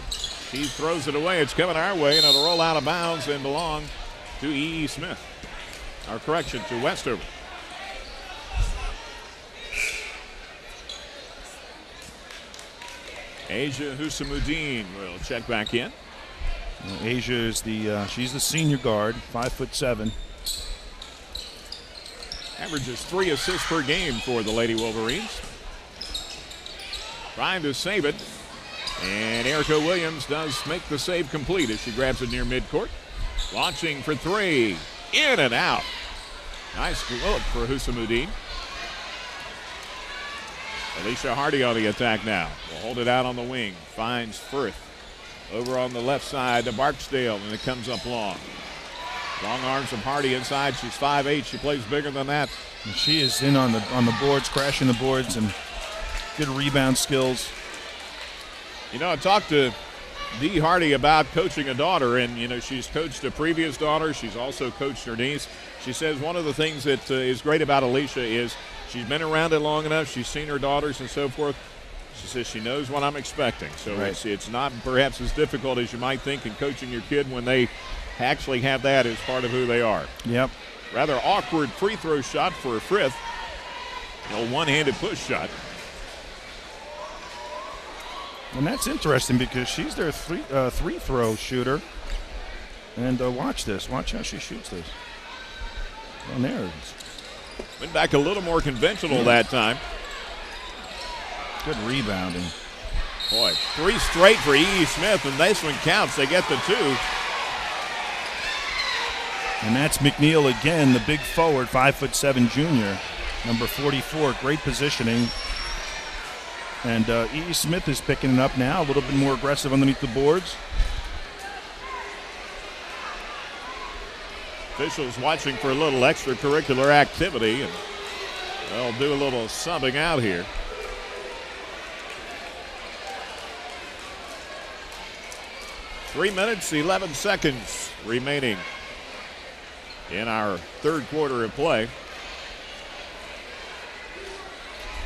He throws it away. It's coming our way, and it'll roll out of bounds and belong to E.E. Smith. Our correction to Westover. Asia Husamuddin will check back in. Asia is she's the senior guard, 5'7". Averages 3 assists per game for the Lady Wolverines. Trying to save it. And Erica Williams does make the save complete as she grabs it near midcourt. Launching for 3. In and out. Nice look for Husamuddin. Alicia Hardy on the attack now. Will hold it out on the wing. Finds Firth. Over on the left side to Barksdale, and it comes up long. Long arms from Hardy inside. She's 5'8". She plays bigger than that. And she is in on the boards, crashing the boards, and good rebound skills. You know, I talked to Dee Hardy about coaching a daughter, and, you know, she's coached a previous daughter. She's also coached her niece. She says one of the things that is great about Alicia is she's been around it long enough. She's seen her daughters and so forth. She says she knows what I'm expecting. So Right. it's not perhaps as difficult as you might think in coaching your kid when they actually have that as part of who they are. Yep. Rather awkward free throw shot for Frith. A one-handed push shot. And that's interesting because she's their three throw shooter. And watch this. Watch how she shoots this. And there it is. Went back a little more conventional that time. Good rebounding. Boy, 3 straight for E.E. Smith, and this one counts. They get the 2. And that's McNeil again, the big forward, 5'7" junior, number 44. Great positioning. And E.E. Smith is picking it up now, a little bit more aggressive underneath the boards. Officials watching for a little extracurricular activity, and they'll do a little subbing out here. Three minutes, 11 seconds remaining in our third quarter of play.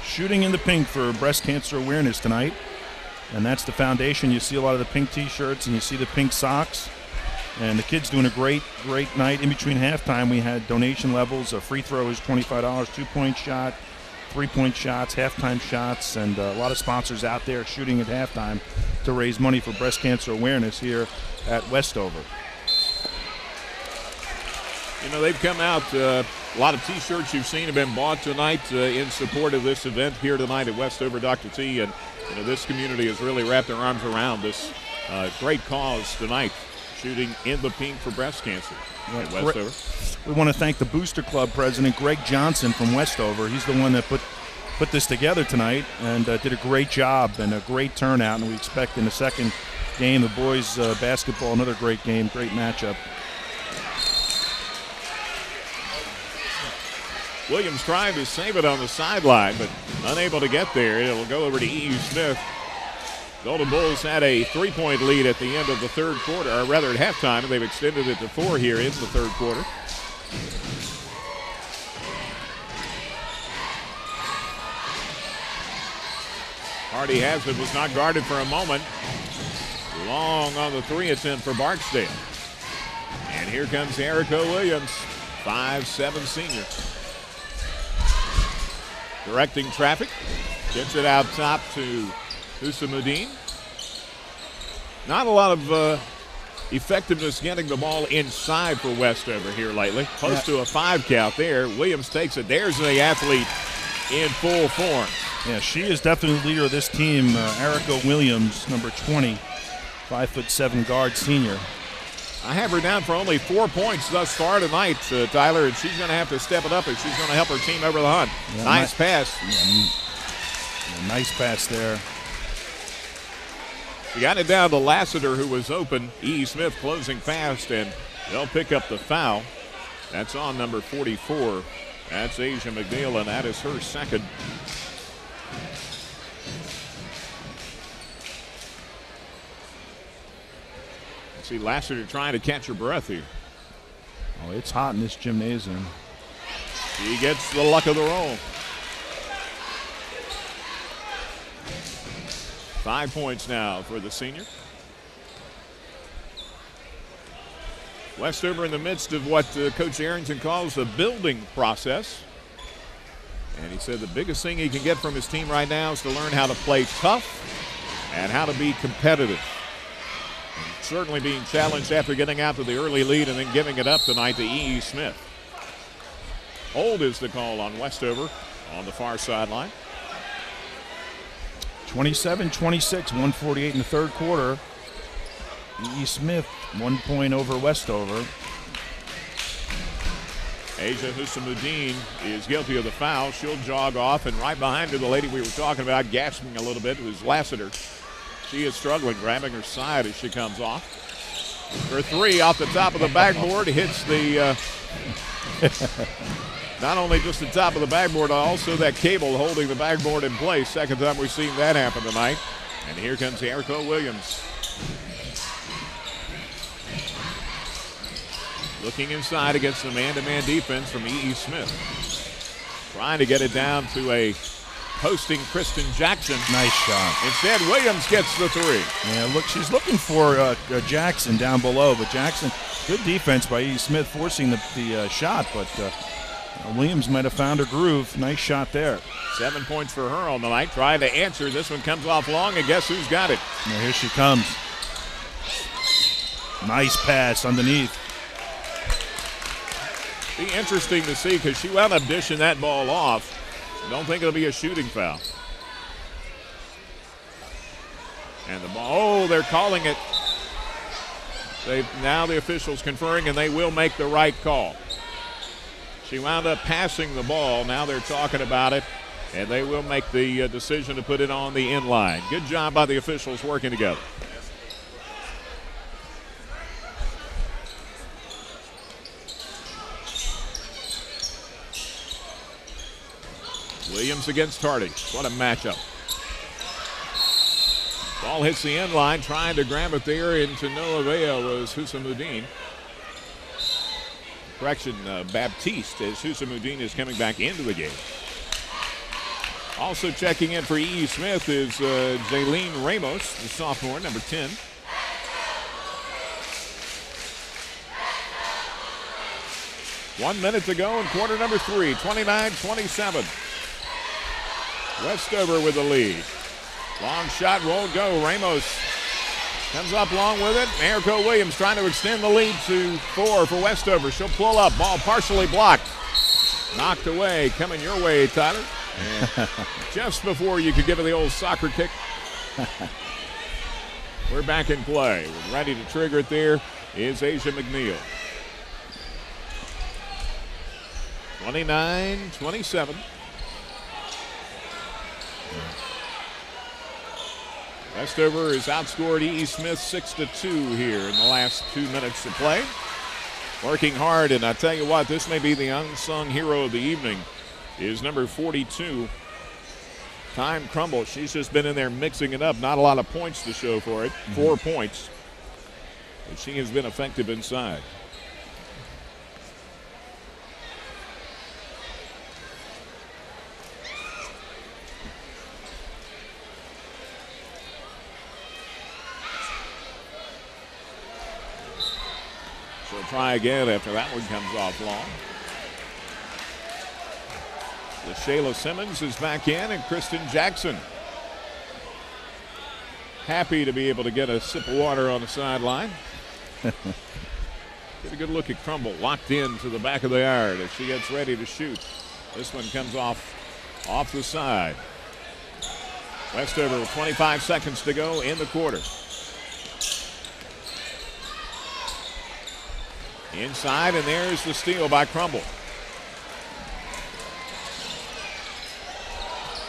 Shooting in the pink for breast cancer awareness tonight. And that's the foundation. You see a lot of the pink T-shirts and you see the pink socks. And the kids doing a great night. In between halftime, we had donation levels. A free throw is $25, two-point shot, three-point shots, halftime shots, and a lot of sponsors out there shooting at halftime to raise money for breast cancer awareness here at Westover. You know, they've come out, a lot of T-shirts you've seen have been bought tonight in support of this event here tonight at Westover, Dr. T. And, you know, this community has really wrapped their arms around this great cause tonight, shooting in the pink for breast cancer at Westover. We want to thank the Booster Club president, Greg Johnson from Westover. He's the one that put this together tonight and did a great job and a great turnout. And we expect in the second game, the boys basketball, another great game, great matchup. Williams trying to save it on the sideline, but unable to get there. It'll go over to E.E. Smith. Golden Bulls had a three-point lead at the end of the third quarter, or rather at halftime, and they've extended it to 4 here in the third quarter. Hardy has it, was not guarded for a moment. Long on the 3 attempt for Barksdale. And here comes Erica Williams, 5'7" senior. Directing traffic, gets it out top to Hussamuddin. Not a lot of effectiveness getting the ball inside for Westover here lately. Close to a 5 count there. Williams takes it. There's the athlete in full form. Yeah, she is definitely the leader of this team. Erica Williams, number 20, 5'7" guard senior. I have her down for only 4 points thus far tonight, Tyler, and she's going to have to step it up if she's going to help her team over the hump. Yeah, nice pass. Yeah, nice pass there. She got it down to Lassiter, who was open. E. Smith closing fast, and they'll pick up the foul. That's on number 44. That's Asia McNeil, and that is her second. See Lassiter trying to catch her breath here. Oh, it's hot in this gymnasium. She gets the luck of the roll. 5 points now for the senior. Westover in the midst of what Coach Arrington calls the building process. And he said the biggest thing he can get from his team right now is to learn how to play tough and how to be competitive. And certainly being challenged after getting out to the early lead and then giving it up tonight to E.E. Smith. Hold is the call on Westover on the far sideline. 27-26, 148 in the third quarter. E.E. Smith, 1 point over Westover. Asia Hussamuddin is guilty of the foul. She'll jog off, and right behind her, the lady we were talking about, gasping a little bit, was Lassiter. She is struggling, grabbing her side as she comes off. Her 3 off the top of the backboard hits the, not only just the top of the backboard, also that cable holding the backboard in place. Second time we've seen that happen tonight. And here comes Erica Williams. Looking inside against the man-to-man defense from E.E. Smith. Trying to get it down to a posting Kristen Jackson. Nice shot. Instead, Williams gets the three. Yeah, look, she's looking for Jackson down below, but Jackson, good defense by E. Smith forcing the shot, but Williams might have found her groove. Nice shot there. 7 points for her on the night. Trying to answer. This one comes off long, and guess who's got it? Now here she comes. Nice pass underneath. Be interesting to see because she wound up dishing that ball off. Don't think it'll be a shooting foul. And the ball, they're calling it. Now the officials conferring, and they will make the right call. She wound up passing the ball. Now they're talking about it, and they will make the decision to put it on the end line. Good job by the officials working together. Williams against Hardy. What a matchup. Ball hits the end line, trying to grab it there, and to no avail was Husamuddin. Correction, Baptiste, as Husamuddin is coming back into the game. Also checking in for E. Smith is Jaylene Ramos, the sophomore, number 10. One minute to go in quarter number 3, 29-27. Westover with the lead. Long shot won't go. Ramos comes up long with it. Erico Williams trying to extend the lead to 4 for Westover. She'll pull up. Ball partially blocked. Knocked away. Coming your way, Tyler. And just before you could give it the old soccer kick. We're back in play. We're ready to trigger it there is Asia McNeil. 29-27. Westover has outscored E. Smith 6-2 here in the last 2 minutes of play. Working hard, and I tell you what, this may be the unsung hero of the evening, is number 42, Time Crumble. She's just been in there mixing it up. Not a lot of points to show for it. 4 points. But she has been effective inside. She'll try again after that one comes off long. LaShayla Simmons is back in, and Kristen Jackson happy to be able to get a sip of water on the sideline. Get a good look at Crumble, locked in to the back of the iron as she gets ready to shoot. This one comes off the side. Westover with 25 seconds to go in the quarter. Inside, and there's the steal by Crumble.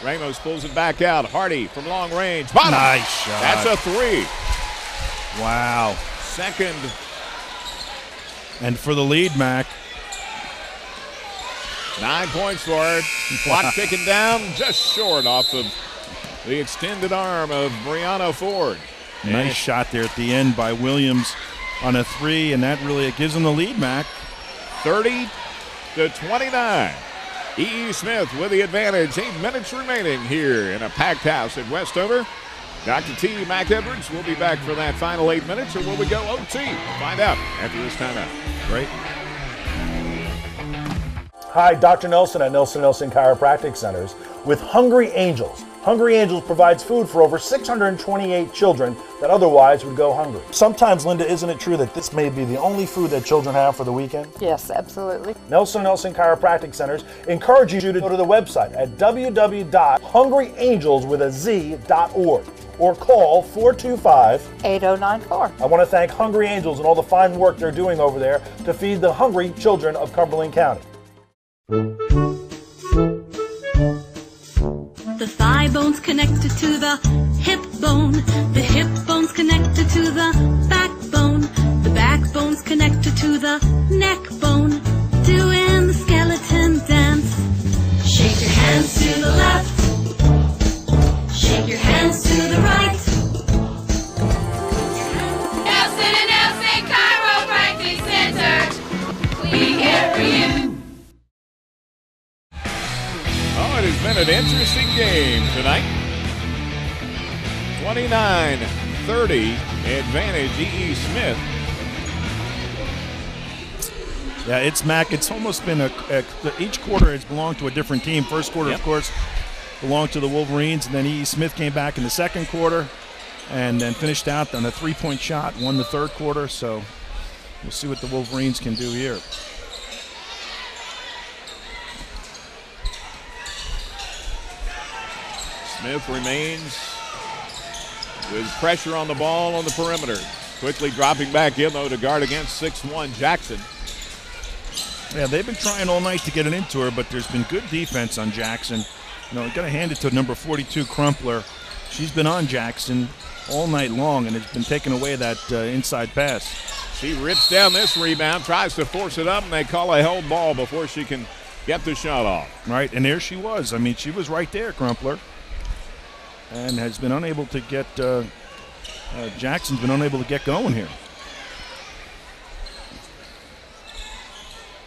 Ramos pulls it back out. Hardy from long range. Bottom. Nice shot. That's a 3. Wow. Second. And for the lead, Mac. 9 points for her. Clock ticking down, just short off of the extended arm of Brianna Ford. Nice shot there at the end by Williams on a 3, and that really gives them the lead, Mac. 30-29. E. Smith with the advantage. 8 minutes remaining here in a packed house at Westover. Dr. T. Mac Edwards will be back for that final 8 minutes, or will we go OT? We'll find out after this timeout. Great. Hi, Dr. Nelson at Nelson Chiropractic Centers with Hungry Angels. Hungry Angels provides food for over 628 children that otherwise would go hungry. Sometimes, Linda, isn't it true that this may be the only food that children have for the weekend? Yes, absolutely. Nelson Chiropractic Centers encourages you to go to the website at www.hungryangels.org or call 425-8094. I want to thank Hungry Angels and all the fine work they're doing over there to feed the hungry children of Cumberland County. The thigh bone's connected to the hip bone. The hip bone's connected to the backbone. The backbone's connected to the neck bone. Doing the skeleton dance. Shake your hands to the left. Shake your hands to the right. Nelson and Nelson Chiropractic Center. We care for you. Oh, it has been an interesting game 29-30 advantage E.E. Smith. Yeah, it's Mac. It's almost been each quarter has belonged to a different team. First quarter, of course, belonged to the Wolverines, and then E.E. Smith came back in the second quarter and then finished out on a three-point shot, won the third quarter. So we'll see what the Wolverines can do here. Smith remains with pressure on the ball on the perimeter. Quickly dropping back in, though, to guard against 6'1" Jackson. Yeah, they've been trying all night to get it into her, but there's been good defense on Jackson. You know, got to hand it to number 42, Crumpler. She's been on Jackson all night long and has been taking away that inside pass. She rips down this rebound, tries to force it up, and they call a held ball before she can get the shot off. Right, and there she was. I mean, she was right there, Crumpler, and has been unable to get Jackson's been unable to get going here.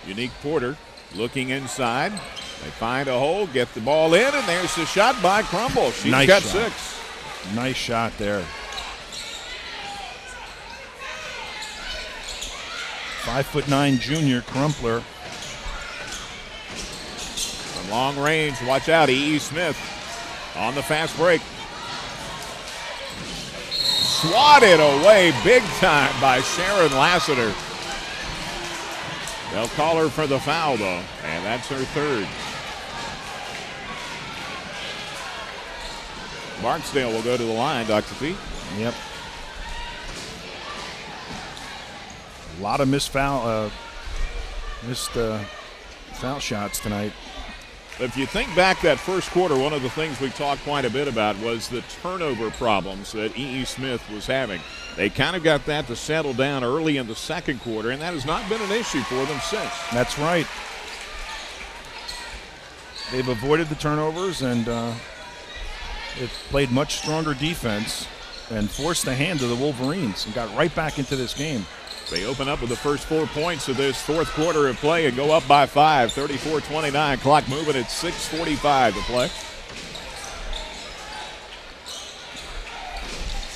Unique Porter looking inside. They find a hole, get the ball in, and there's the shot by Crumble. She's Nice got shot. 6. Nice shot there. 5'9" junior Crumpler. From long range, watch out, E.E. Smith on the fast break. Swatted away big time by Sharon Lassiter. They'll call her for the foul, though, and that's her third. Barksdale will go to the line, Dr. T. Yep. A lot of missed foul shots tonight. If you think back that first quarter, one of the things we talked quite a bit about was the turnover problems that E.E. Smith was having. They kind of got that to settle down early in the second quarter, and that has not been an issue for them since. That's right. They've avoided the turnovers, and they've played much stronger defense and forced the hand of the Wolverines and got right back into this game. They open up with the first 4 points of this fourth quarter of play and go up by 5, 34-29. Clock moving at 6:45 to play.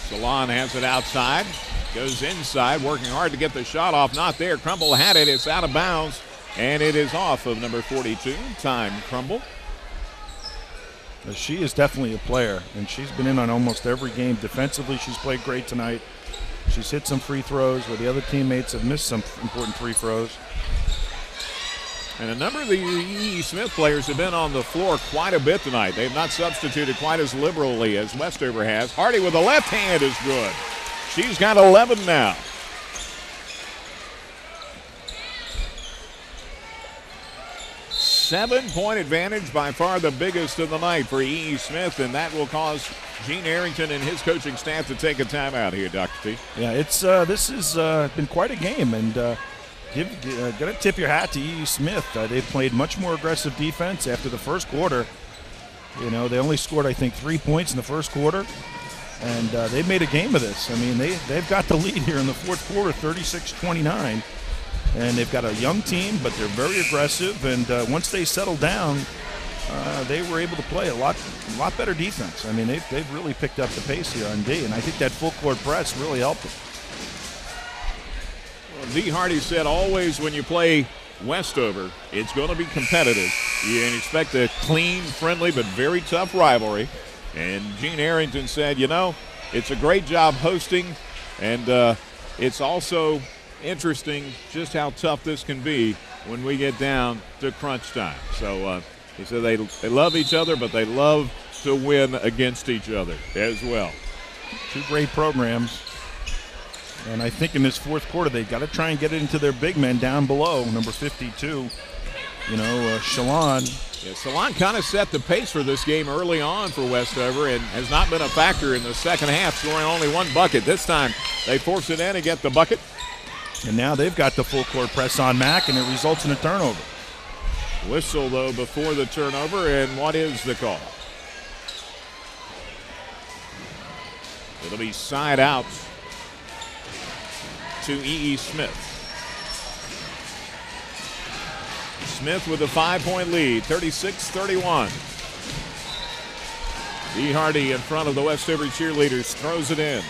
Salon has it outside, goes inside, working hard to get the shot off. Not there. Crumble had it. It's out of bounds, and it is off of number 42. Time Crumble. She is definitely a player, and she's been in on almost every game. Defensively, she's played great tonight. She's hit some free throws where the other teammates have missed some important free throws. And a number of the E.E. Smith players have been on the floor quite a bit tonight. They've not substituted quite as liberally as Westover has. Hardy with the left hand is good. She's got 11 now. Seven-point advantage, by far the biggest of the night for E.E. Smith, and that will cause Gene Arrington and his coaching staff to take a timeout here, Dr. T. Yeah, it's this has been quite a game, and got to tip your hat to E.E. Smith. They've played much more aggressive defense after the first quarter. You know, they only scored, I think, 3 points in the first quarter, and they made a game of this. I mean, they've got the lead here in the fourth quarter, 36-29. And they've got a young team, but they're very aggressive. And once they settled down, they were able to play a lot better defense. I mean, they've really picked up the pace here on D, and I think that full court press really helped them. Well, D. Hardy said always when you play Westover, it's going to be competitive. You can expect a clean, friendly, but very tough rivalry. And Gene Arrington said, you know, it's a great job hosting, and it's also interesting just how tough this can be when we get down to crunch time. So he said they love each other, but they love to win against each other as well. Two great programs. And I think in this fourth quarter, they've got to try and get it into their big men down below, number 52, Shalon. Yeah, Salon kind of set the pace for this game early on for Westover and has not been a factor in the second half, scoring only one bucket. This time they force it in and get the bucket. And now they've got the full court press on Mack, and it results in a turnover. Whistle, though, before the turnover, and what is the call? It'll be side out to E.E. Smith. Smith with a 5-point lead, 36-31. Dee Hardy in front of the Westover cheerleaders throws it in.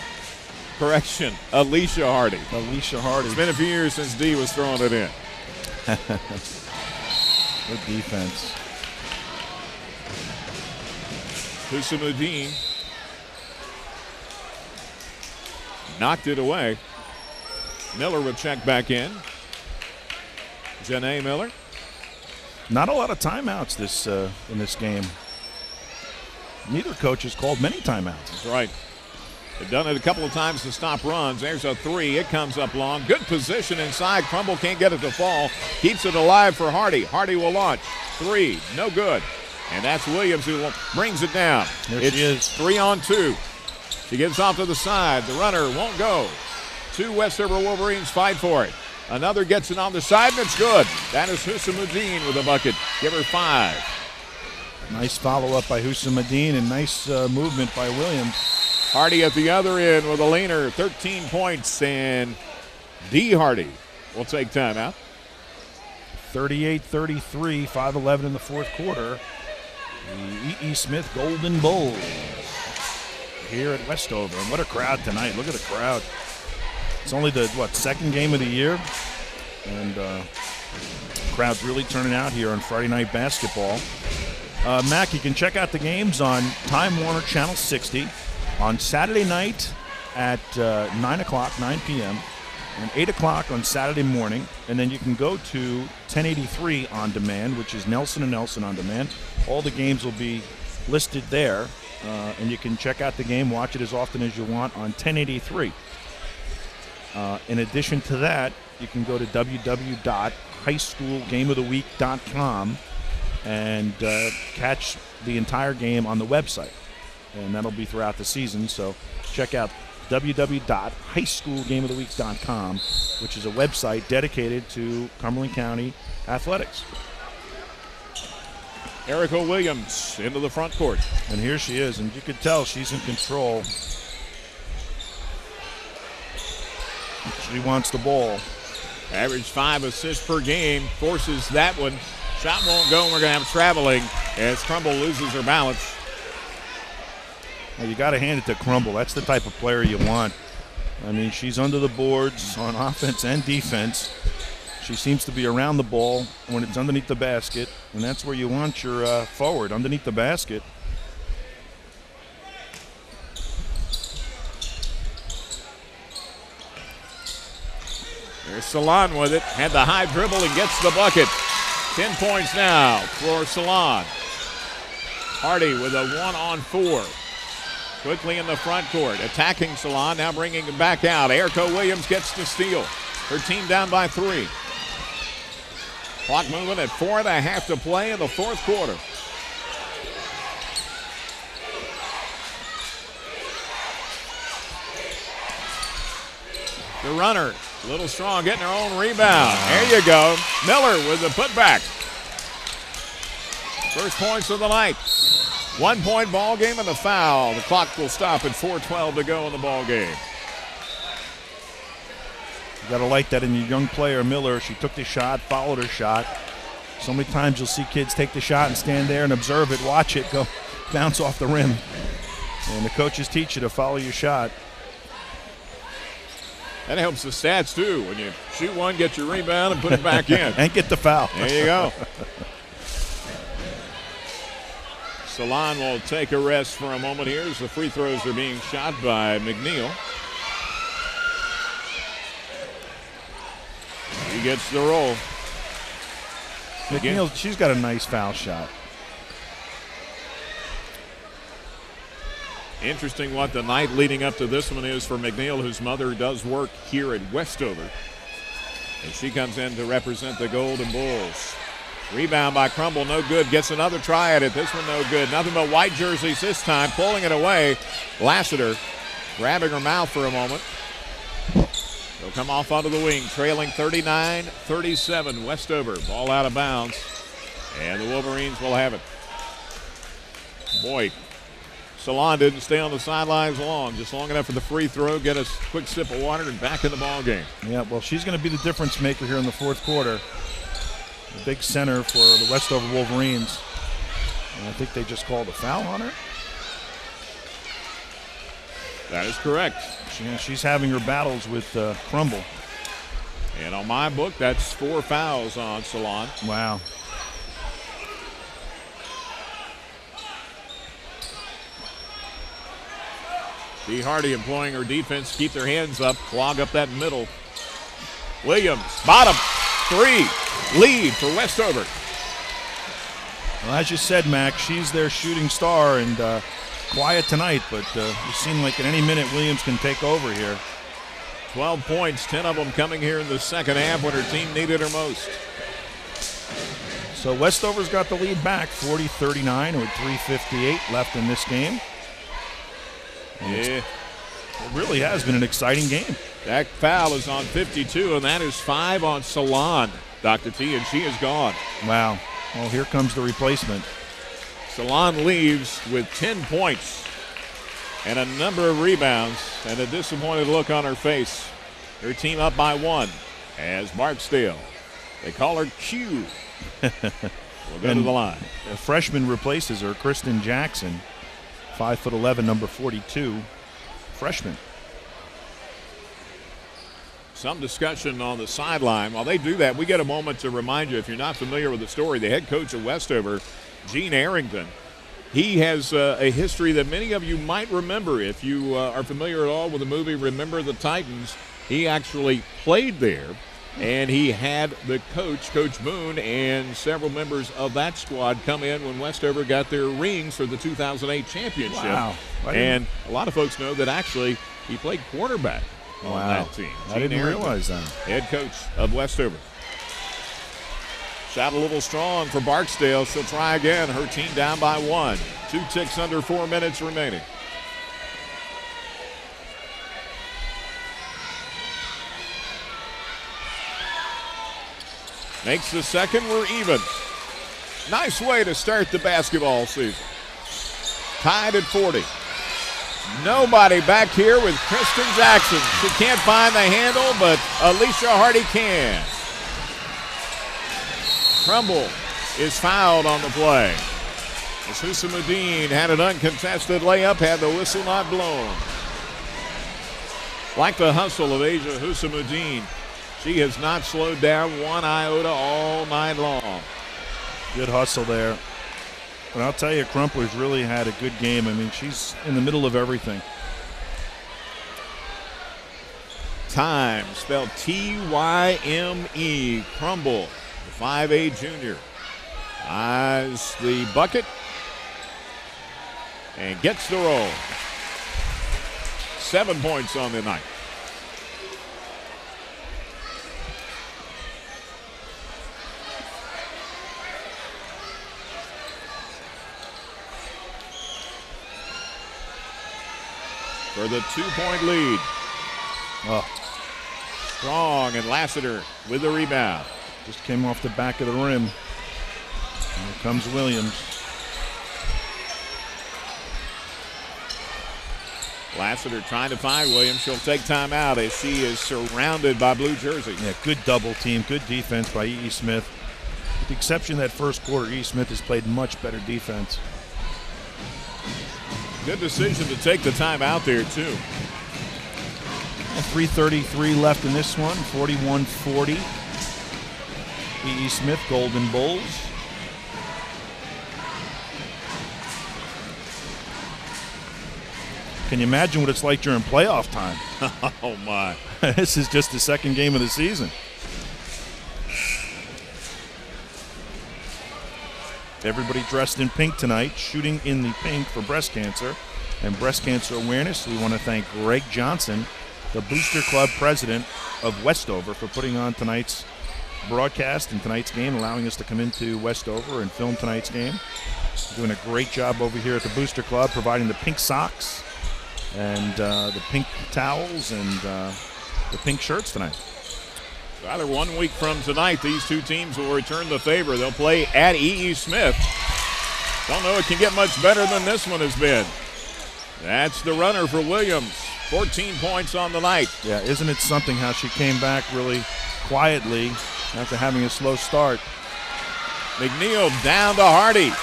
Correction, Alicia Hardy. Alicia Hardy. It's been a few years since Dee was throwing it in. Good defense. Husamuddin knocked it away. Miller would check back in. Janae Miller. Not a lot of timeouts in this game. Neither coach has called many timeouts. That's right. They've done it a couple of times to stop runs. There's a three. It comes up long. Good position inside. Crumble can't get it to fall. Keeps it alive for Hardy. Hardy will launch. Three. No good. And that's Williams who brings it down. There she is. 3-on-2. She gets off to the side. The runner won't go. 2 Westover Wolverines fight for it. Another gets it on the side, and it's good. That is Husamuddin with a bucket. Give her 5. Nice follow-up by Husamuddin and nice movement by Williams. Hardy at the other end with a leaner, 13 points, and Dee Hardy will take timeout. 38-33, 5:11 in the fourth quarter. The E.E. Smith Golden Bulls here at Westover. And what a crowd tonight. Look at the crowd. It's only the, second game of the year? And crowd's really turning out here on Friday night basketball. Mac, you can check out the games on Time Warner Channel 60 on Saturday night at 9 o'clock, 9 p.m., and 8 o'clock on Saturday morning. And then you can go to 1083 On Demand, which is Nelson and Nelson On Demand. All the games will be listed there, and you can check out the game, watch it as often as you want on 1083. In addition to that, you can go to www.highschoolgameoftheweek.com and catch the entire game on the website. And that'll be throughout the season, so check out www.highschoolgameoftheweek.com, which is a website dedicated to Cumberland County athletics. Erica Williams into the front court. And here she is, and you can tell she's in control. She wants the ball. Average 5 assists per game, forces that one. Shot won't go, and we're going to have traveling as Crumble loses her balance. Well, you got to hand it to Crumble. That's the type of player you want. I mean, she's under the boards on offense and defense. She seems to be around the ball when it's underneath the basket, and that's where you want your forward, underneath the basket. There's Salon with it. Had the high dribble and gets the bucket. 10 points now for Salon. Hardy with a 1-on-4. Quickly in the front court. Attacking Salon, now bringing it back out. Erica Williams gets the steal. Her team down by 3. Clock moving at 4.5 to play in the fourth quarter. The runner, a little strong, getting her own rebound. There you go. Miller with the putback. First points of the night. 1 point ball game and the foul. The clock will stop at 4:12 to go in the ball game. You got to like that in your young player, Miller. She took the shot, followed her shot. So many times you'll see kids take the shot and stand there and observe it, watch it go bounce off the rim. And the coaches teach you to follow your shot. That helps the stats, too. When you shoot one, get your rebound, and put it back in. And get the foul. There you go. Salon will take a rest for a moment here as the free throws are being shot by McNeil. He gets the roll. McNeil, she's got a nice foul shot. Interesting what the night leading up to this one is for McNeil, whose mother does work here at Westover. And she comes in to represent the Golden Bulls. Rebound by Crumble, no good. Gets another try at it. This one no good. Nothing but white jerseys this time. Pulling it away. Lassiter grabbing her mouth for a moment. They'll come off onto the wing, trailing 39-37. Westover, ball out of bounds. And the Wolverines will have it. Boy, Salon didn't stay on the sidelines long, just long enough for the free throw, get a quick sip of water, and back in the ball game. Yeah, well, she's going to be the difference maker here in the fourth quarter. The big center for the Westover Wolverines. And I think they just called a foul on her. That is correct. She's having her battles with Crumble. And on my book, that's 4 fouls on Salon. Wow. D. Hardy employing her defense, keep their hands up, clog up that middle. Williams, bottom, 3, lead for Westover. Well, as you said, Mac, she's their shooting star, and quiet tonight, but it seems like at any minute Williams can take over here. 12 points, 10 of them coming here in the second half when her team needed her most. So Westover's got the lead back, 40-39 with 3:58 left in this game. Yeah. It really has been an exciting game. That foul is on 52, and that is 5 on Salon, Dr. T, and she is gone. Wow. Well, here comes the replacement. Salon leaves with 10 points and a number of rebounds and a disappointed look on her face. Her team up by 1 as Barksdale. They call her Q. We'll go to the line. A freshman replaces her, Kristen Jackson, 5'11", number 42, freshman. Some discussion on the sideline. While they do that, we get a moment to remind you, if you're not familiar with the story, the head coach of Westover, Gene Arrington, he has a history that many of you might remember. If you are familiar at all with the movie Remember the Titans, he actually played there, and he had the coach, Coach Boone, and several members of that squad come in when Westover got their rings for the 2008 championship. Wow. And a lot of folks know that actually he played quarterback on that team. I didn't realize that. Head coach of Westover. Shot a little strong for Barksdale. She'll try again. Her team down by 1. 2 ticks under 4 minutes remaining. Makes the second. We're even. Nice way to start the basketball season. Tied at 40. Nobody back here with Kristen Jackson. She can't find the handle, but Alicia Hardy can. Crumble is fouled on the play. As Husamuddin had an uncontested layup, had the whistle not blown. Like the hustle of Asia Husamuddin, she has not slowed down 1 iota all night long. Good hustle there. But I'll tell you, Crumpler's really had a good game. I mean, she's in the middle of everything. Time, spelled T-Y-M-E, Crumble, the 5'8" junior. Eyes the bucket and gets the roll. 7 points on the night. For the 2-point lead. Oh, Strong and Lassiter with the rebound. just came off the back of the rim. Here comes Williams. Lassiter trying to find Williams. She'll take time out as she is surrounded by blue jersey. Yeah, good double team, good defense by E.E. Smith. With the exception of that first quarter, E.E. Smith has played much better defense. Good decision to take the time out there, too. 3:33 left in this one, 41-40. E.E. Smith, Golden Bulls. Can you imagine what it's like during playoff time? Oh, my. This is just the second game of the season. Everybody dressed in pink tonight, shooting in the pink for breast cancer and breast cancer awareness. We want to thank Greg Johnson, the Booster Club president of Westover, for putting on tonight's broadcast and tonight's game, allowing us to come into Westover and film tonight's game. Doing a great job over here at the Booster Club, providing the pink socks and the pink towels and the pink shirts tonight. Rather, 1 week from tonight, these two teams will return the favor. They'll play at E.E. Smith. Don't know it can get much better than this one has been. That's the runner for Williams. 14 points on the night. Yeah, isn't it something how she came back really quietly after having a slow start. McNeil down to Hardy.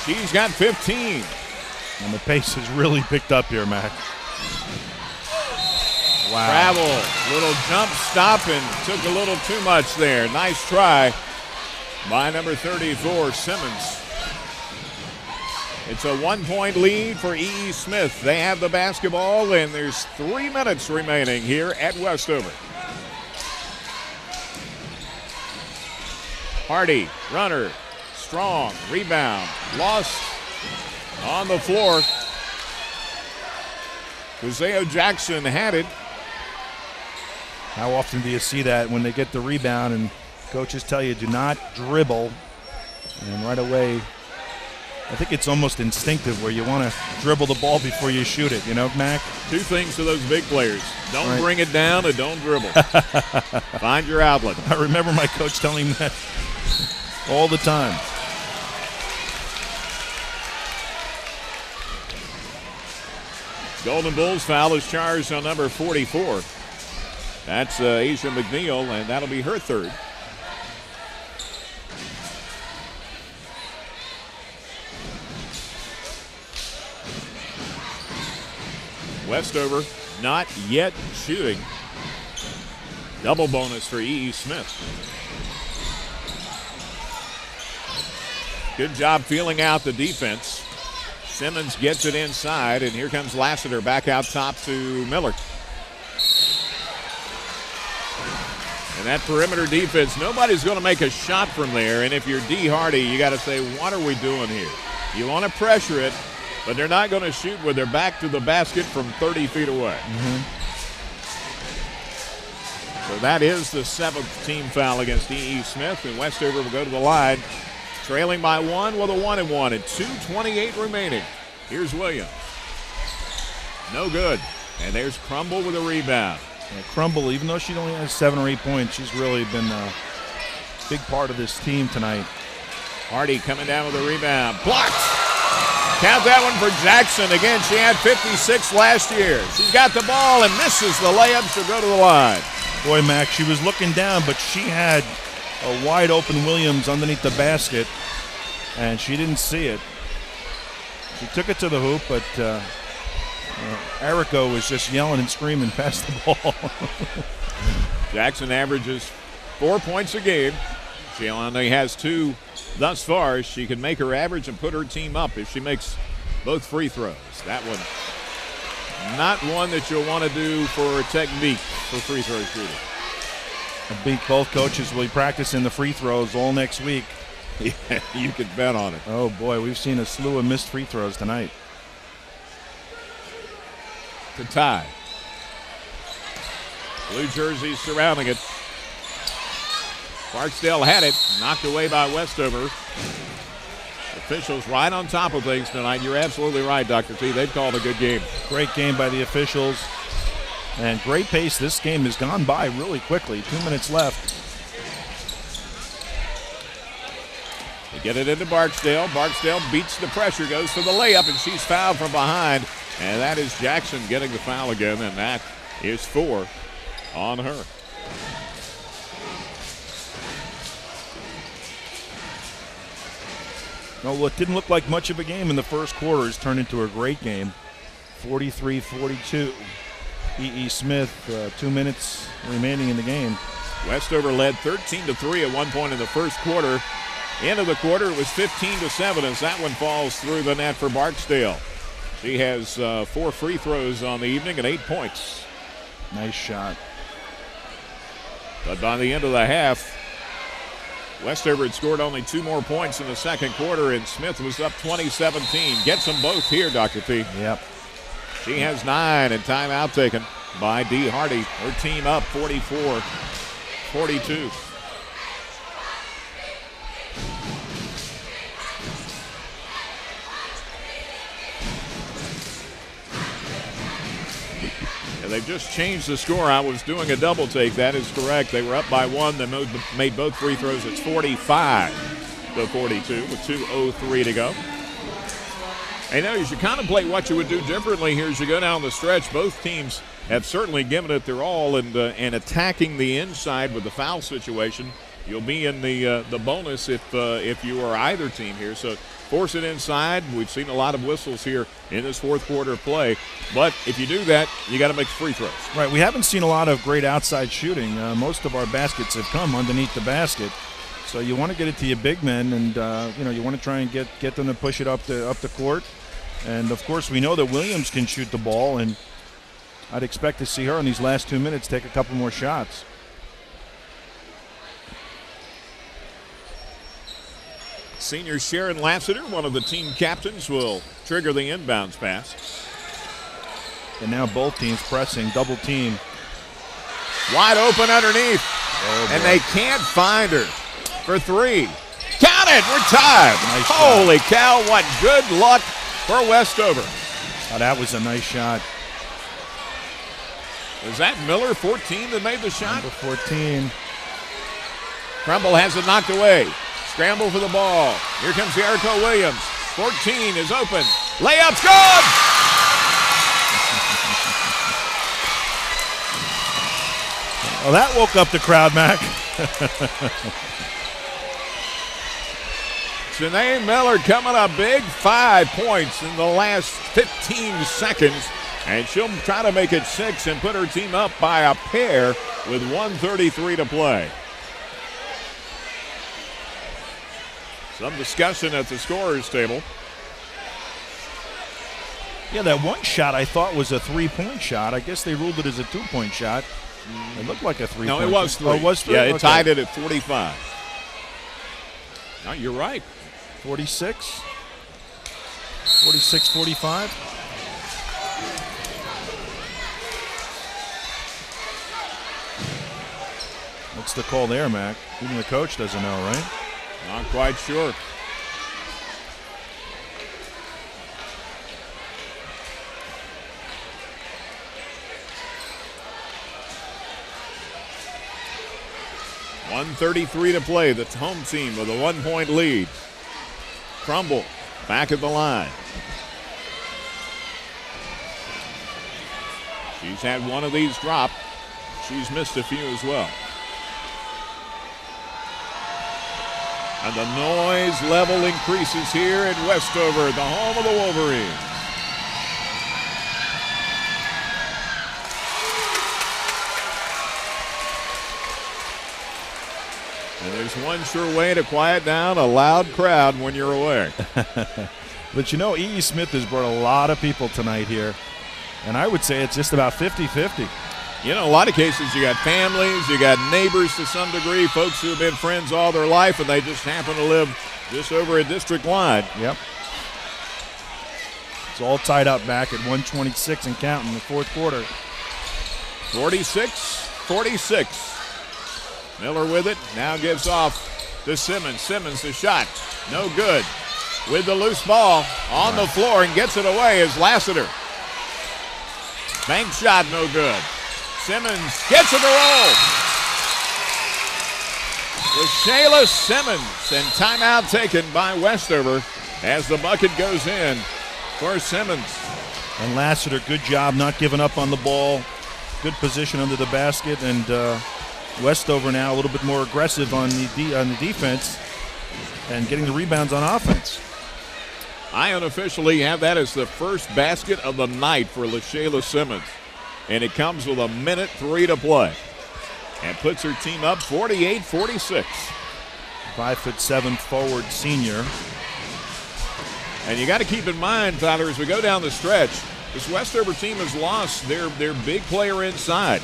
She's got 15. And the pace has really picked up here, Mac. Wow. Travel, little jump stop, and took a little too much there. Nice try by number 34, Simmons. It's a 1-point lead for E.E. Smith. They have the basketball, and there's 3 minutes remaining here at Westover. Hardy, runner, strong, rebound, lost on the floor. Joseo Jackson had it. How often do you see that when they get the rebound and coaches tell you do not dribble, and right away I think it's almost instinctive where you want to dribble the ball before you shoot it, you know, Mac? 2 things to those big players. Don't bring it down and don't dribble. Find your outlet. I remember my coach telling me that all the time. Golden Bulls foul is charged on number 44. That's Asia McNeil, and that'll be her 3rd. Westover not yet shooting. Double bonus for E.E. Smith. Good job feeling out the defense. Simmons gets it inside, and here comes Lassiter back out top to Miller. And that perimeter defense, nobody's going to make a shot from there. And if you're D. Hardy, you got to say, what are we doing here? You want to pressure it, but they're not going to shoot with their back to the basket from 30 feet away. So that is the 7th team foul against E.E. Smith, and Westover will go to the line, trailing by 1 with a 1-and-1 and 2:28 remaining. Here's Williams. No good. And there's Crumble with a rebound. Yeah, Crumble, even though she only has 7 or 8 points, she's really been a big part of this team tonight. Hardy coming down with a rebound. Blocked. Count that one for Jackson. Again, she had 56 last year. She's got the ball and misses the layup. She'll go to the line. Boy, Mac, she was looking down, but she had a wide open Williams underneath the basket, and she didn't see it. She took it to the hoop, but Erica was just yelling and screaming past the ball. Jackson averages 4 points a game. She only has 2 thus far. She can make her average and put her team up if she makes both free throws. That one, not one that you'll want to do for a technique for free throw shooting. I think both coaches will be practicing the free throws all next week. Yeah, you could bet on it. Oh, boy, we've seen a slew of missed free throws tonight. To tie. Blue jerseys surrounding it. Barksdale had it, knocked away by Westover. Officials right on top of things tonight. You're absolutely right, Dr. T. They've called a good game. Great game by the officials. And great pace. This game has gone by really quickly. 2 minutes left. They get it into Barksdale. Barksdale beats the pressure, goes for the layup, and she's fouled from behind. And that is Jackson getting the foul again, and that is 4 on her. Well, what didn't look like much of a game in the first quarter has turned into a great game. 43-42. E.E. Smith, 2 minutes remaining in the game. Westover led 13-3 at one point in the first quarter. End of the quarter, it was 15-7 as that one falls through the net for Barksdale. She has 4 free throws on the evening and 8 points. Nice shot. But by the end of the half, Westover had scored only 2 more points in the second quarter, and Smith was up 20-17. Gets them both here, Dr. P. Yep. She has 9, and timeout taken by D. Hardy. Her team up 44-42. And they've just changed the score. I was doing a double take. That is correct. They were up by 1. They made both free throws. It's 45-42 with 2:03 to go. And now you should contemplate what you would do differently here as you go down the stretch. Both teams have certainly given it their all and attacking the inside with the foul situation. you'll be in the bonus if you are either team here. So force it inside. We've seen a lot of whistles here in this fourth quarter of play. But if you do that, you got to make free throws. Right. We haven't seen a lot of great outside shooting. Most of our baskets have come underneath the basket. So you want to get it to your big men, and you want to try and get them to push it up the court. And of course, we know that Williams can shoot the ball, and I'd expect to see her in these last 2 minutes take a couple more shots. Senior Sharon Lassiter, one of the team captains, will trigger the inbounds pass. And now both teams pressing, double team. Wide open underneath. And they can't find her for three. Count it, we're tied. Nice Holy cow, what good luck for Westover. Oh, that was a nice shot. Was that Miller, 14, that made the shot? Number 14. Crumble has it knocked away. Scramble for the ball. Here comes Jericho Williams. 14 is open. Layup's good! Well, that woke up the crowd, Mac. Shanae Miller coming up big, 5 points in the last 15 seconds. And she'll try to make it 6 and put her team up by a pair with 1:33 to play. Some discussion at the scorer's table. Yeah, that one shot I thought was a 3-point shot. I guess they ruled it as a 2-point shot. It looked like a 3-point shot. No, it was 3. Oh, it was 3? Yeah, it Okay. tied it at 45. No, you're right. 46? 46-45? What's the call there, Mac? Even the coach doesn't know, right? Not quite sure. .133 to play. The home team with a 1-point lead. Crumble back at the line. She's had one of these drop. She's missed a few as well. And the noise level increases here at Westover, the home of the Wolverines. And there's one sure way to quiet down a loud crowd when you're away. But you know, E.E. Smith has brought a lot of people tonight here. And I would say it's just about 50-50. You know, a lot of cases you got families, you got neighbors to some degree, folks who have been friends all their life, and they just happen to live just over a district line. Yep. It's all tied up back at 126 and counting in the fourth quarter. 46-46. Miller with it, now gives off to Simmons. Simmons the shot, no good. With the loose ball on the floor and gets it away is Lassiter. Bank shot, no good. Simmons gets it to roll. Shayla Simmons, and timeout taken by Westover as the bucket goes in for Simmons. And Lassiter, good job not giving up on the ball. Good position under the basket, and Westover now a little bit more aggressive on the defense and getting the rebounds on offense. I unofficially have that as the first basket of the night for LaShayla Simmons. And it comes with 1:03 to play. And puts her team up 48-46. 5'7" forward senior. And you got to keep in mind, Tyler, as we go down the stretch, this Westover team has lost their big player inside.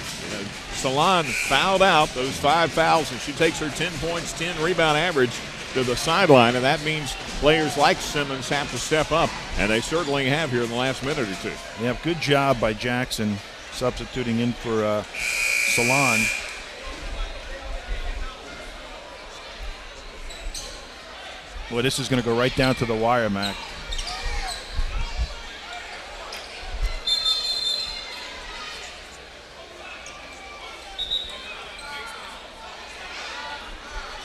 Salon fouled out those 5 fouls, and she takes her 10 points, 10 rebound average to the sideline, and that means players like Simmons have to step up, and they certainly have here in the last minute or two. Yeah, good job by Jackson substituting in for Salon. Boy, this is going to go right down to the wire, Mac.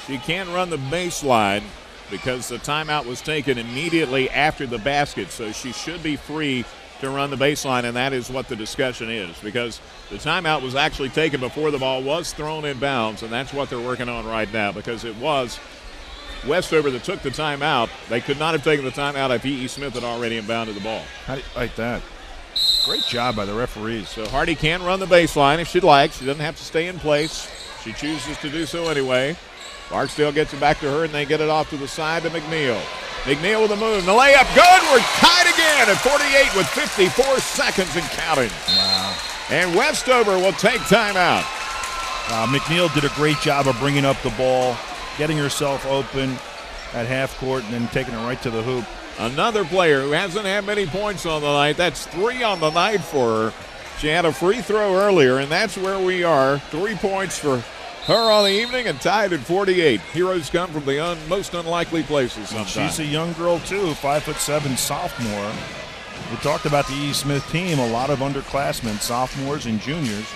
She can't run the baseline because the timeout was taken immediately after the basket, so she should be free to run the baseline, and that is what the discussion is, because the timeout was actually taken before the ball was thrown in bounds, and that's what they're working on right now, because it was Westover that took the timeout. They could not have taken the timeout if E.E. Smith had already inbounded the ball. How do you like that? Great job by the referees. So Hardy can run the baseline if she'd like. She doesn't have to stay in place. She chooses to do so anyway. Barksdale gets it back to her, and they get it off to the side to McNeil. McNeil with the move. The layup good. We're tied again at 48 with 54 seconds and counting. Wow. And Westover will take timeout. McNeil did a great job of bringing up the ball, getting herself open at half court, and then taking it right to the hoop. Another player who hasn't had many points on the night. That's 3 on the night for her. She had a free throw earlier, and that's where we are. 3 points for her on the evening and tied at 48. Heroes come from the most unlikely places sometimes. She's a young girl, too, 5'7" sophomore. We talked about the E. Smith team, a lot of underclassmen, sophomores and juniors,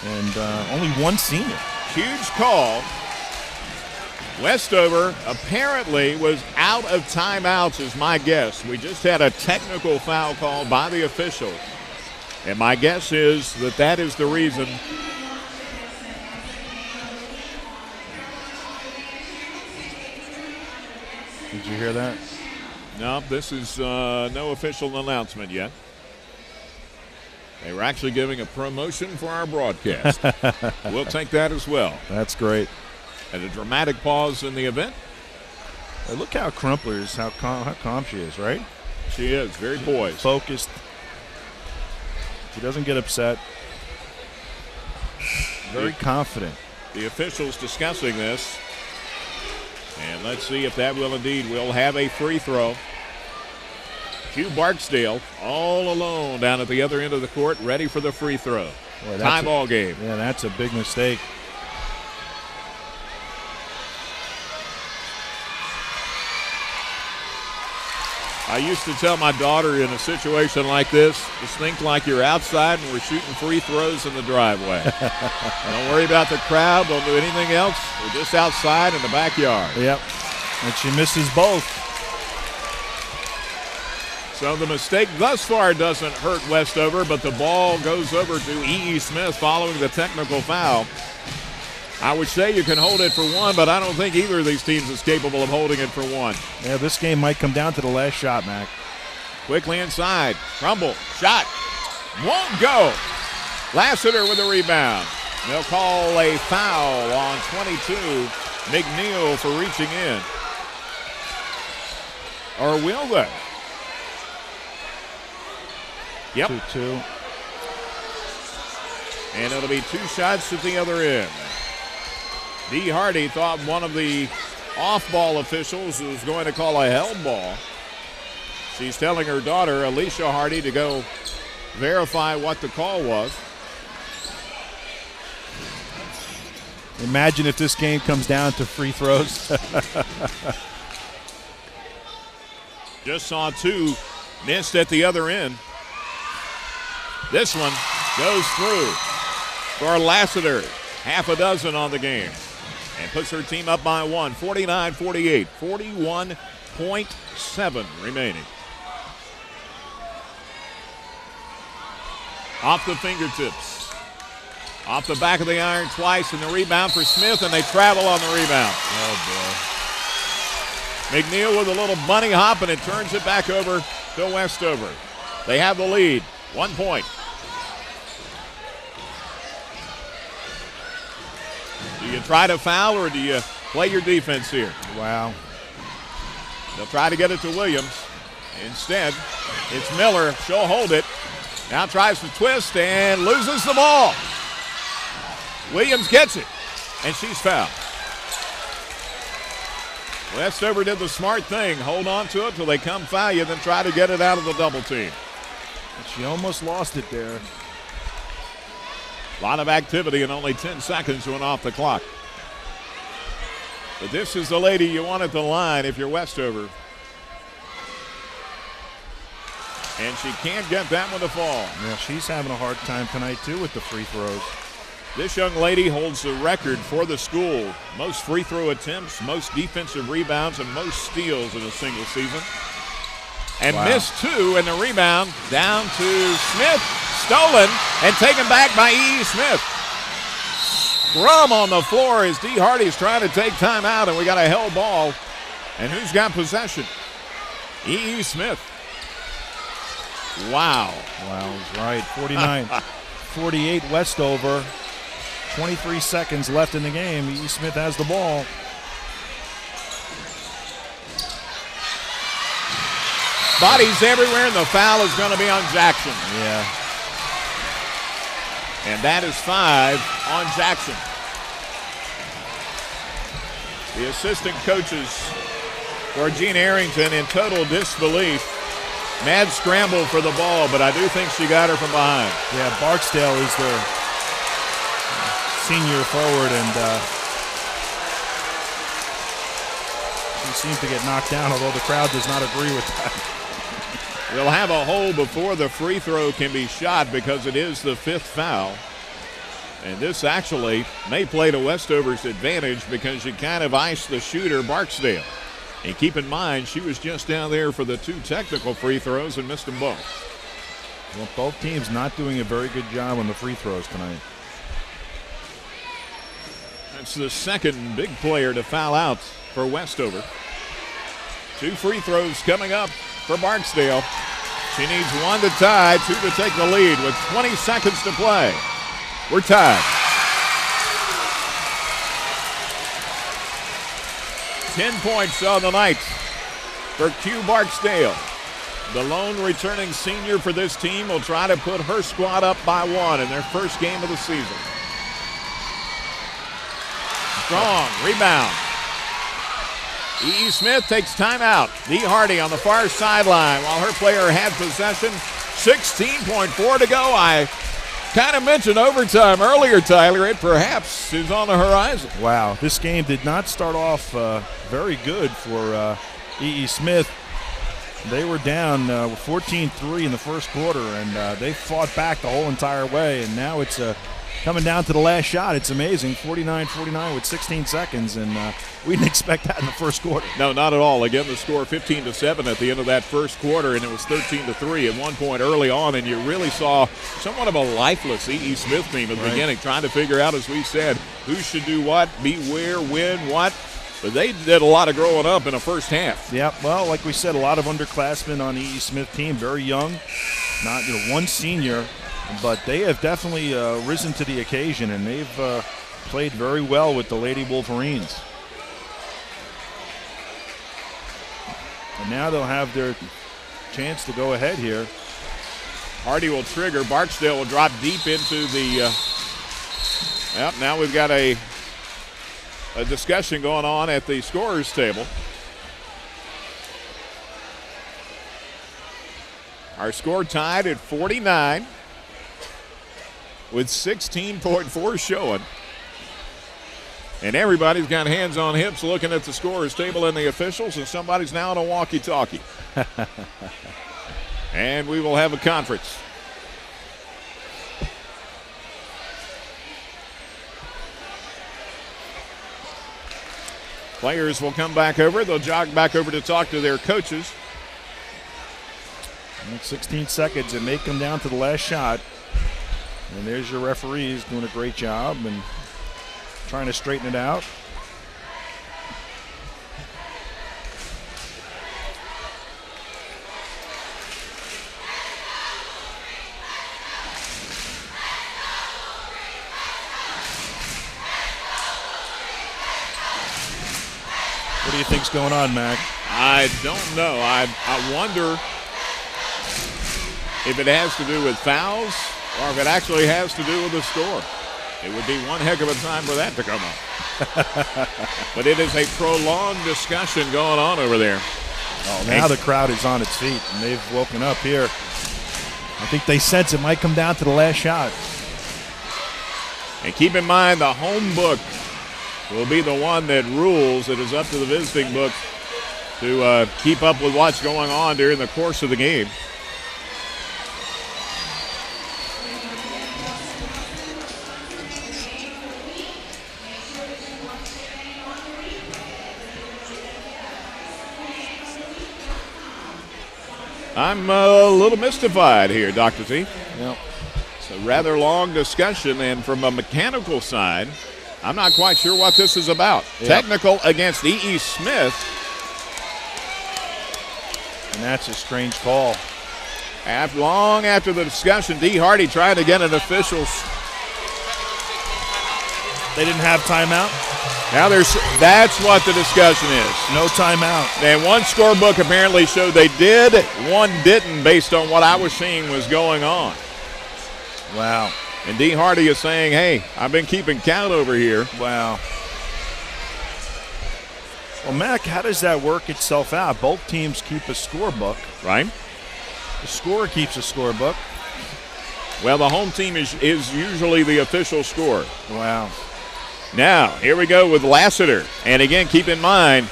and only one senior. Huge call. Westover apparently was out of timeouts is my guess. We just had a technical foul call by the official. And my guess is that that is the reason. Did you hear that? No, this is no official announcement yet. They were actually giving a promotion for our broadcast. We'll take that as well. That's great. And a dramatic pause in the event. Hey, look how Crumpler's, how calm she is, right? She is, very poised. Focused. She doesn't get upset. Very confident. The officials discussing this. And let's see if that will indeed. We'll have a free throw. Hugh Barksdale all alone down at the other end of the court, ready for the free throw. Boy, Tie ball game. Yeah, that's a big mistake. I used to tell my daughter in a situation like this, just think like you're outside and we're shooting free throws in the driveway. Don't worry about the crowd. Don't do anything else. We're just outside in the backyard. Yep. And she misses both. So the mistake thus far doesn't hurt Westover, but the ball goes over to E.E. Smith following the technical foul. I would say you can hold it for one, but I don't think either of these teams is capable of holding it for one. Yeah, this game might come down to the last shot, Mac. Quickly inside. Crumble. Shot. Won't go. Lassiter with a rebound. They'll call a foul on 22. McNeil for reaching in. Or will they? Yep. 2-2. And it'll be 2 shots at the other end. Dee Hardy thought one of the off-ball officials was going to call a held ball. She's telling her daughter, Alicia Hardy, to go verify what the call was. Imagine if this game comes down to free throws. Just saw 2 missed at the other end. This one goes through for Lassiter. Half a dozen on the game. And puts her team up by 1. 49-48. 41.7 remaining. Off the fingertips. Off the back of the iron twice, and the rebound for Smith, and they travel on the rebound. Oh, boy. McNeil with a little bunny hop, and it turns it back over to Westover. They have the lead. 1 point. Do you try to foul or do you play your defense here? Wow. They'll try to get it to Williams. Instead, it's Miller. She'll hold it. Now tries to twist and loses the ball. Williams gets it, and she's fouled. Westover did the smart thing. Hold on to it till they come foul you, then try to get it out of the double team. She almost lost it there. A lot of activity and only 10 seconds went off the clock. But this is the lady you want at the line if you're Westover. And she can't get that one to fall. Yeah, she's having a hard time tonight, too, with the free throws. This young lady holds the record for the school. Most free throw attempts, most defensive rebounds, and most steals in a single season. and missed 2, and the rebound down to Smith. Stolen and taken back by E.E. Smith. Scrum on the floor as D. Hardy's trying to take time out, and we got a held ball. And who's got possession? E.E. Smith. Wow. Wow, he's right. 49-48 Westover. 23 seconds left in the game. E.E. Smith has the ball. Bodies everywhere, and the foul is going to be on Jackson. Yeah. And that is 5 on Jackson. The assistant coaches for Gene Arrington in total disbelief. Mad scramble for the ball, but I do think she got her from behind. Yeah, Barksdale is the senior forward, and she seems to get knocked down, although the crowd does not agree with that. We'll have a hold before the free throw can be shot because it is the 5th foul. And this actually may play to Westover's advantage because you kind of iced the shooter, Barksdale. And keep in mind, she was just down there for the 2 technical free throws and missed them both. Well, both teams not doing a very good job on the free throws tonight. That's the second big player to foul out for Westover. 2 free throws coming up for Barksdale. She needs 1 to tie, 2 to take the lead with 20 seconds to play. We're tied. 10 points on the night for Q Barksdale. The lone returning senior for this team will try to put her squad up by 1 in their first game of the season. Strong rebound. E.E. Smith takes timeout. D. Hardy on the far sideline while her player had possession. 16.4 to go. I kind of mentioned overtime earlier, Tyler. It perhaps is on the horizon. Wow, this game did not start off very good for E.E. Smith. They were down 14-3 in the first quarter, and they fought back the whole entire way, and now it's coming down to the last shot. It's amazing, 49-49 with 16 seconds, and we didn't expect that in the first quarter. No, not at all. Again, the score 15-7 at the end of that first quarter, and it was 13-3 at one point early on, and you really saw somewhat of a lifeless E.E. Smith team at the beginning, trying to figure out, as we said, who should do what, be where, when, what. But they did a lot of growing up in the first half. Yeah, well, like we said, a lot of underclassmen on E.E. Smith team, very young, not one senior. But they have definitely risen to the occasion, and they've played very well with the Lady Wolverines. And now they'll have their chance to go ahead here. Hardy will trigger. Barksdale will drop deep into the yep, now we've got a discussion going on at the scorer's table. Our score tied at 49. With 16.4 showing. And everybody's got hands on hips looking at the scorer's table and the officials, and somebody's now on a walkie-talkie. And we will have a conference. Players will come back over. They'll jog back over to talk to their coaches. 16 seconds. It may come down to the last shot. And there's your referees doing a great job and trying to straighten it out. What do you think's going on, Mac? I don't know. I wonder if it has to do with fouls or if it actually has to do with the score. It would be one heck of a time for that to come up. But it is a prolonged discussion going on over there. Oh, now the crowd is on its feet, and they've woken up here. I think they sense it might come down to the last shot. And keep in mind, the home book will be the one that rules. It is up to the visiting book to keep up with what's going on during the course of the game. I'm a little mystified here, Dr. Z. Yep. It's a rather long discussion, and from a mechanical side, I'm not quite sure what this is about. Yep. Technical against E.E. Smith. And that's a strange call. Long after the discussion, D. Hardy tried to get an official. They didn't have timeout? Now that's what the discussion is. No timeout. And one scorebook apparently showed they did, one didn't, based on what I was seeing was going on. Wow. And D. Hardy is saying, hey, I've been keeping count over here. Wow. Well, Mac, how does that work itself out? Both teams keep a scorebook. Right. The scorer keeps a scorebook. Well, the home team is usually the official score. Wow. Now, here we go with Lassiter. And again, keep in mind,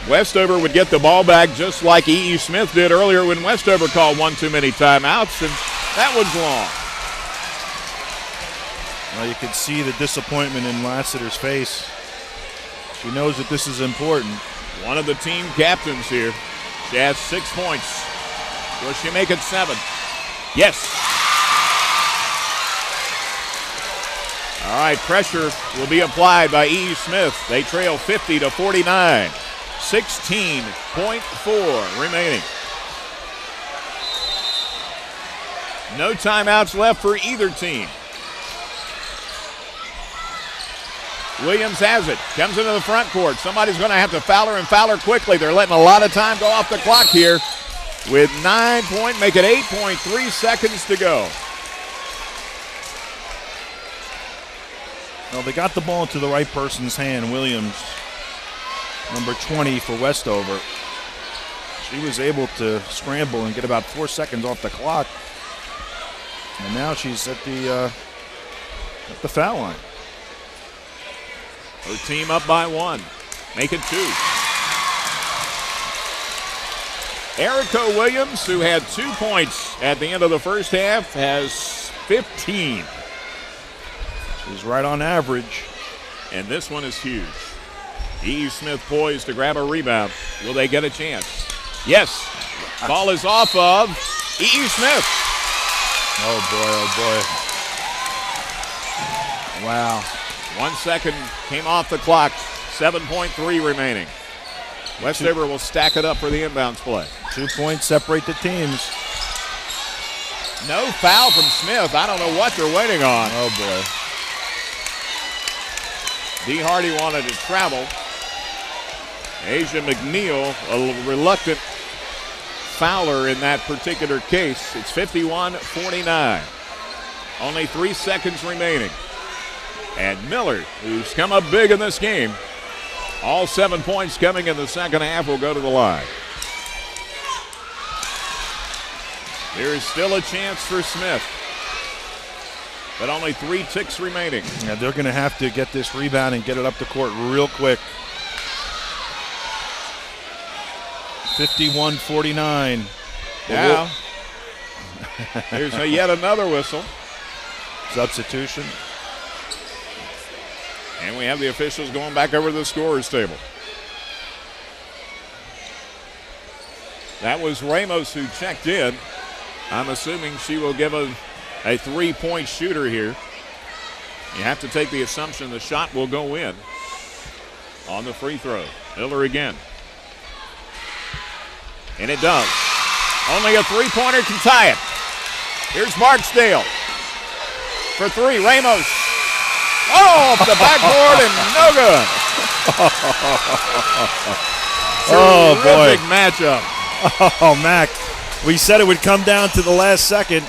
Westover would get the ball back just like E.E. Smith did earlier when Westover called one too many timeouts, and that one's long. Well, you can see the disappointment in Lassiter's face. She knows that this is important. One of the team captains here. She has 6 points. Will she make it 7? Yes. All right, pressure will be applied by E.E. Smith. They trail 50-49. 16.4 remaining. No timeouts left for either team. Williams has it. Comes into the front court. Somebody's going to have to foul her and foul her quickly. They're letting a lot of time go off the clock here with 9 points. Make it 8.3 seconds to go. Well, they got the ball into the right person's hand, Williams, number 20 for Westover. She was able to scramble and get about 4 seconds off the clock. And now she's at the foul line. Her team up by 1. Make it 2. Erica Williams, who had 2 points at the end of the first half, has 15. She's right on average. And this one is huge. E.E. Smith poised to grab a rebound. Will they get a chance? Yes. Ball is off of E.E. Smith. Oh, boy. Wow. 1 second came off the clock. 7.3 remaining. Westover will stack it up for the inbounds play. 2 points separate the teams. No foul from Smith. I don't know what they're waiting on. Oh, boy. D. Hardy wanted to travel. Asia McNeil, a reluctant fouler in that particular case. It's 51-49. Only 3 seconds remaining. And Miller, who's come up big in this game, all 7 points coming in the second half, will go to the line. There is still a chance for Smith, but only 3 ticks remaining. Yeah, they're going to have to get this rebound and get it up the court real quick. 51-49. Now, there's yet another whistle. Substitution. And we have the officials going back over the scorer's table. That was Ramos who checked in. I'm assuming she will give a 3-point shooter here. You have to take the assumption the shot will go in on the free throw. Miller again. And it does. Only a 3-pointer can tie it. Here's Barksdale for 3. Ramos. Oh, off the backboard and no good. Oh, boy. Terrific matchup. Oh, Mac, we said it would come down to the last second,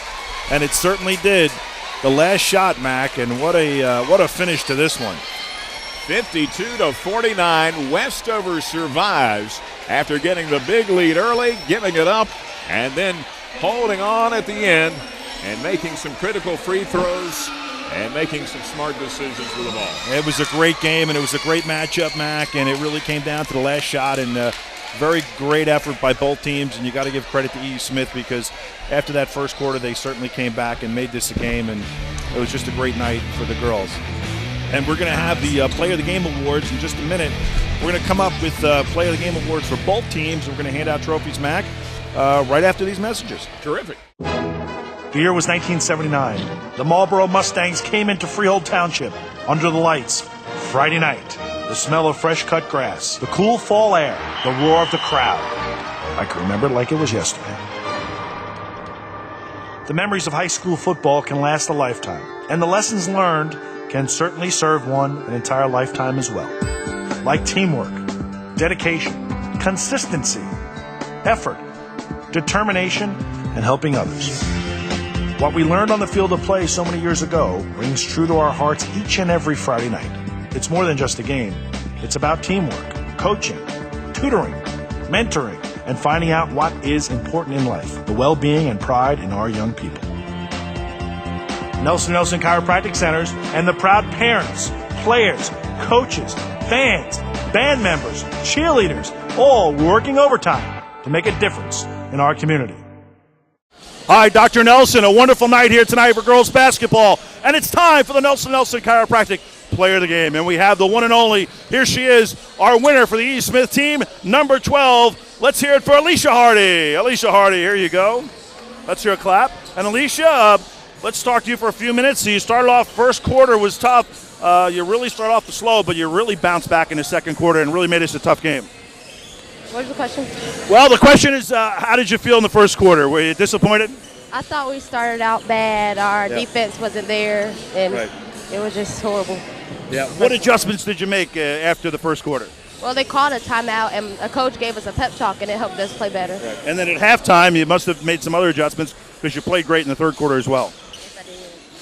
and it certainly did. The last shot, Mac, and what a finish to this one. 52-49. Westover survives after getting the big lead early, giving it up, and then holding on at the end and making some critical free throws and making some smart decisions with the ball. It was a great game, and it was a great matchup, Mac, and it really came down to the last shot, and very great effort by both teams, and you got to give credit to E.E. Smith because after that first quarter, they certainly came back and made this a game, and it was just a great night for the girls. And we're going to have the Player of the Game Awards in just a minute. We're going to come up with Player of the Game Awards for both teams. We're going to hand out trophies, Mac. right after these messages. Terrific. The year was 1979. The Marlboro Mustangs came into Freehold Township under the lights. Friday night, the smell of fresh cut grass, the cool fall air, the roar of the crowd. I can remember it like it was yesterday. The memories of high school football can last a lifetime, and the lessons learned can certainly serve one an entire lifetime as well. Like teamwork, dedication, consistency, effort, determination, and helping others. What we learned on the field of play so many years ago rings true to our hearts each and every Friday night. It's more than just a game. It's about teamwork, coaching, tutoring, mentoring, and finding out what is important in life, the well-being and pride in our young people. Nelson Chiropractic Centers and the proud parents, players, coaches, fans, band members, cheerleaders, all working overtime to make a difference in our community. Hi, Dr. Nelson. A wonderful night here tonight for girls basketball. And it's time for the Nelson Chiropractic Player of the Game. And we have the one and only, here she is, our winner for the E. Smith team, number 12. Let's hear it for Alicia Hardy. Alicia Hardy, here you go. Let's hear a clap. And Alicia, let's talk to you for a few minutes. So you started off, first quarter was tough. You really started off slow, but you really bounced back in the second quarter and really made this a tough game. What was the question? Well, the question is, how did you feel in the first quarter? Were you disappointed? I thought we started out bad. Our defense wasn't there, and it was just horrible. Yeah. What adjustments did you make after the first quarter? Well, they called a timeout, and a coach gave us a pep talk, and it helped us play better. Right. And then at halftime, you must have made some other adjustments because you played great in the third quarter as well. Yes, I did.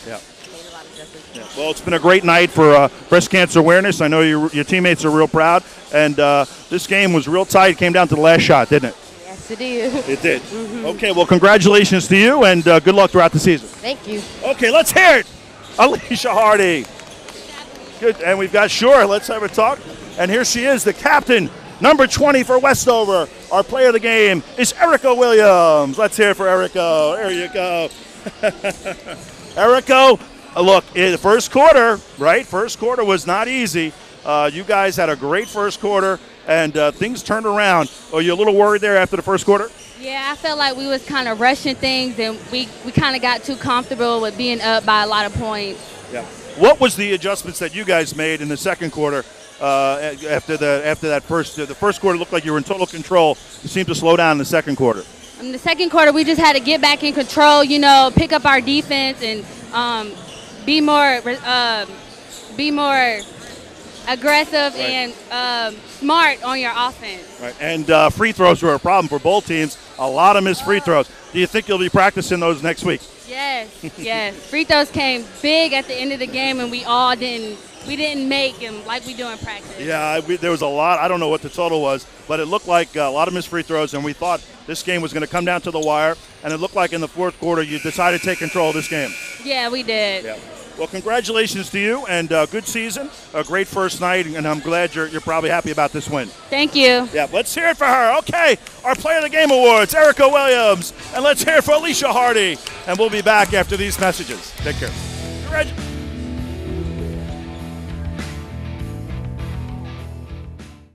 Yeah. Made a lot of adjustments. Yeah. Well, it's been a great night for breast cancer awareness. I know your teammates are real proud. And this game was real tight. It came down to the last shot, didn't it? Yes, it did. It did. Mm-hmm. Okay, well, congratulations to you, and good luck throughout the season. Thank you. Okay, let's hear it. Alicia Hardy. Good, and we've got Shore. Let's have her talk. And here she is, the captain, number 20 for Westover. Our player of the game is Erica Williams. Let's hear it for Erica. There you go. Erica, look, in the first quarter, right? First quarter was not easy. You guys had a great first quarter, and things turned around. Are you a little worried there after the first quarter? Yeah, I felt like we was kind of rushing things, and we kind of got too comfortable with being up by a lot of points. Yeah. What was the adjustments that you guys made in the second quarter after that first? The first quarter looked like you were in total control. You seemed to slow down in the second quarter. In the second quarter, we just had to get back in control. You know, pick up our defense and be more aggressive and smart on your offense. Right. And free throws were a problem for both teams. A lot of missed free throws. Do you think you'll be practicing those next week? Yes, yes. Free throws came big at the end of the game, and we didn't make them like we do in practice. Yeah, there was a lot. I don't know what the total was, but it looked like a lot of missed free throws, and we thought this game was going to come down to the wire, and it looked like in the fourth quarter you decided to take control of this game. Yeah, we did. Yeah. Well, congratulations to you, and good season, a great first night, and I'm glad you're probably happy about this win. Thank you. Yeah, let's hear it for her. Okay, our Player of the Game Awards, Erica Williams, and let's hear it for Alicia Hardy, and we'll be back after these messages. Take care.